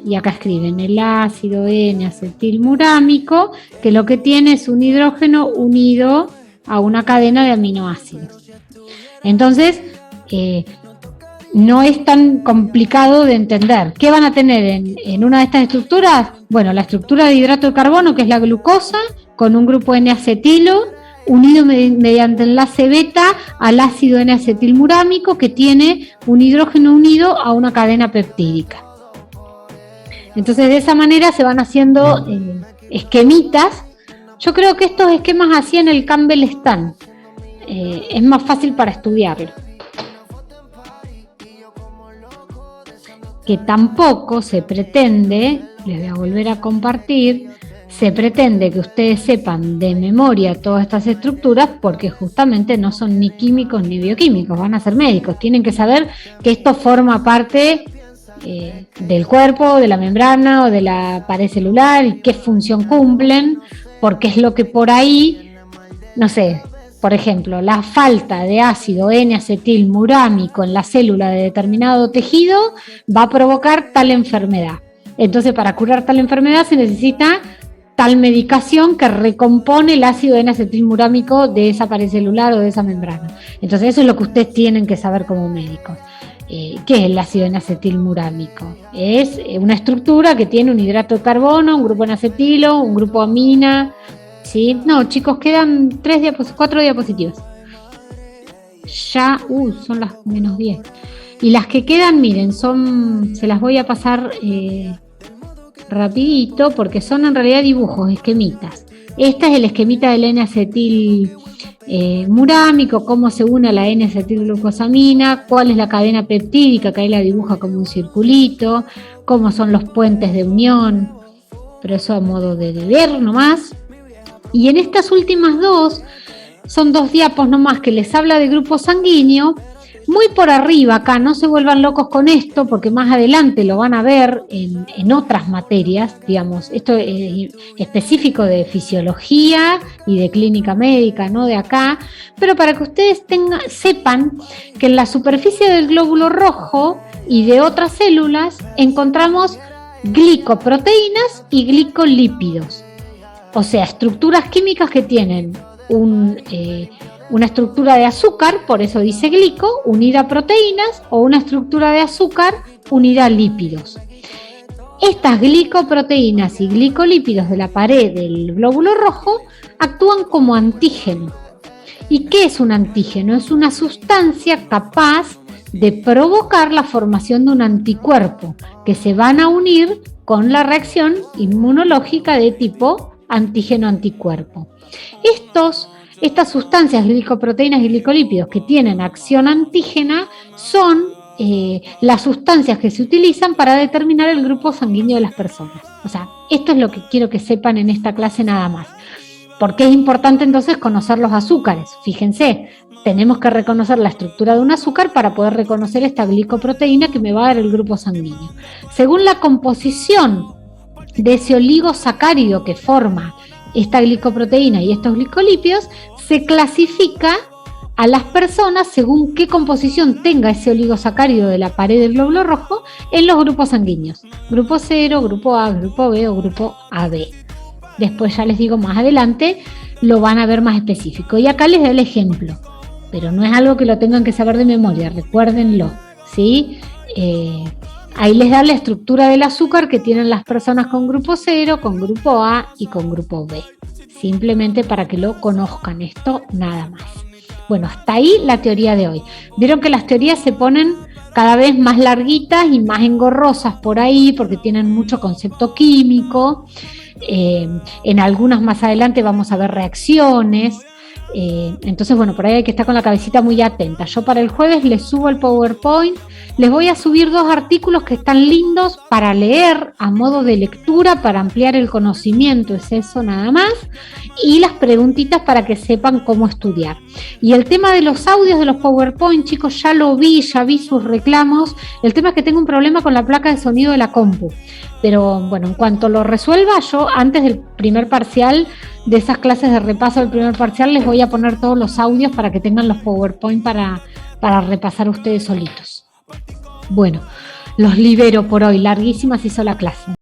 y acá escriben el ácido N-acetilmurámico, que lo que tiene es un hidrógeno unido a una cadena de aminoácidos. Entonces, no es tan complicado de entender. ¿Qué van a tener en una de estas estructuras? Bueno, la estructura de hidrato de carbono, que es la glucosa, con un grupo N-acetilo, unido mediante enlace beta al ácido N-acetilmurámico, que tiene un hidrógeno unido a una cadena peptídica. Entonces, de esa manera se van haciendo esquemitas. Yo creo que estos esquemas así en el Campbell están. Es más fácil para estudiarlo. Que tampoco se pretende, les voy a volver a compartir, se pretende que ustedes sepan de memoria todas estas estructuras, porque justamente no son ni químicos ni bioquímicos, van a ser médicos. Tienen que saber que esto forma parte del cuerpo, de la membrana o de la pared celular, y qué función cumplen, porque es lo que por ahí, no sé, por ejemplo, la falta de ácido N-acetilmurámico en la célula de determinado tejido va a provocar tal enfermedad. Entonces, para curar tal enfermedad se necesita tal medicación que recompone el ácido N-acetilmurámico de esa pared celular o de esa membrana. Entonces, eso es lo que ustedes tienen que saber como médicos. ¿Qué es el ácido N-acetilmurámico? Es una estructura que tiene un hidrato de carbono, un grupo N-acetilo, un grupo amina, ¿sí? No, chicos, quedan 4 diapositivas. Ya, son las -10. Y las que quedan, miren, se las voy a pasar rapidito, porque son en realidad dibujos, esquemitas. Este es el esquemita del N-acetil murámico, cómo se une a la N-acetilglucosamina, cuál es la cadena peptídica, que ahí la dibuja como un circulito, cómo son los puentes de unión, pero eso a modo de ver nomás. Y en estas últimas dos, son 2 diapos nomás que les habla de grupo sanguíneo, muy por arriba acá, no se vuelvan locos con esto, porque más adelante lo van a ver en otras materias, digamos, esto es específico de fisiología y de clínica médica, no de acá, pero para que ustedes sepan que en la superficie del glóbulo rojo y de otras células encontramos glicoproteínas y glicolípidos, o sea, estructuras químicas que tienen una estructura de azúcar, por eso dice glico, unida a proteínas, o una estructura de azúcar unida a lípidos. Estas glicoproteínas y glicolípidos de la pared del glóbulo rojo actúan como antígeno. ¿Y qué es un antígeno? Es una sustancia capaz de provocar la formación de un anticuerpo que se van a unir con la reacción inmunológica de tipo antígeno-anticuerpo. Estas sustancias, glicoproteínas y glicolípidos, que tienen acción antígena, son las sustancias que se utilizan para determinar el grupo sanguíneo de las personas. O sea, esto es lo que quiero que sepan en esta clase nada más. ¿Por qué es importante entonces conocer los azúcares? Fíjense, tenemos que reconocer la estructura de un azúcar para poder reconocer esta glicoproteína que me va a dar el grupo sanguíneo. Según la composición de ese oligosacárido que forma esta glicoproteína y estos glicolípidos, se clasifica a las personas según qué composición tenga ese oligosacárido de la pared del glóbulo rojo en los grupos sanguíneos. Grupo 0, grupo A, grupo B o grupo AB. Después ya les digo más adelante, lo van a ver más específico. Y acá les doy el ejemplo, pero no es algo que lo tengan que saber de memoria, recuérdenlo, ¿sí? Ahí les da la estructura del azúcar que tienen las personas con grupo 0, con grupo A y con grupo B. Simplemente para que lo conozcan, esto nada más. Bueno, hasta ahí la teoría de hoy. Vieron que las teorías se ponen cada vez más larguitas y más engorrosas por ahí porque tienen mucho concepto químico. En algunas más adelante vamos a ver reacciones. Entonces, bueno, por ahí hay que estar con la cabecita muy atenta. Yo para el jueves les subo el PowerPoint. Les voy a subir 2 artículos que están lindos para leer a modo de lectura, para ampliar el conocimiento, es eso nada más, y las preguntitas para que sepan cómo estudiar. Y el tema de los audios de los PowerPoint, chicos, ya vi sus reclamos. El tema es que tengo un problema con la placa de sonido de la compu, pero bueno, en cuanto lo resuelva, yo antes del primer parcial, de esas clases de repaso del primer parcial, les voy a poner todos los audios para que tengan los PowerPoint para repasar ustedes solitos. Bueno, los libero por hoy, larguísima se hizo la clase.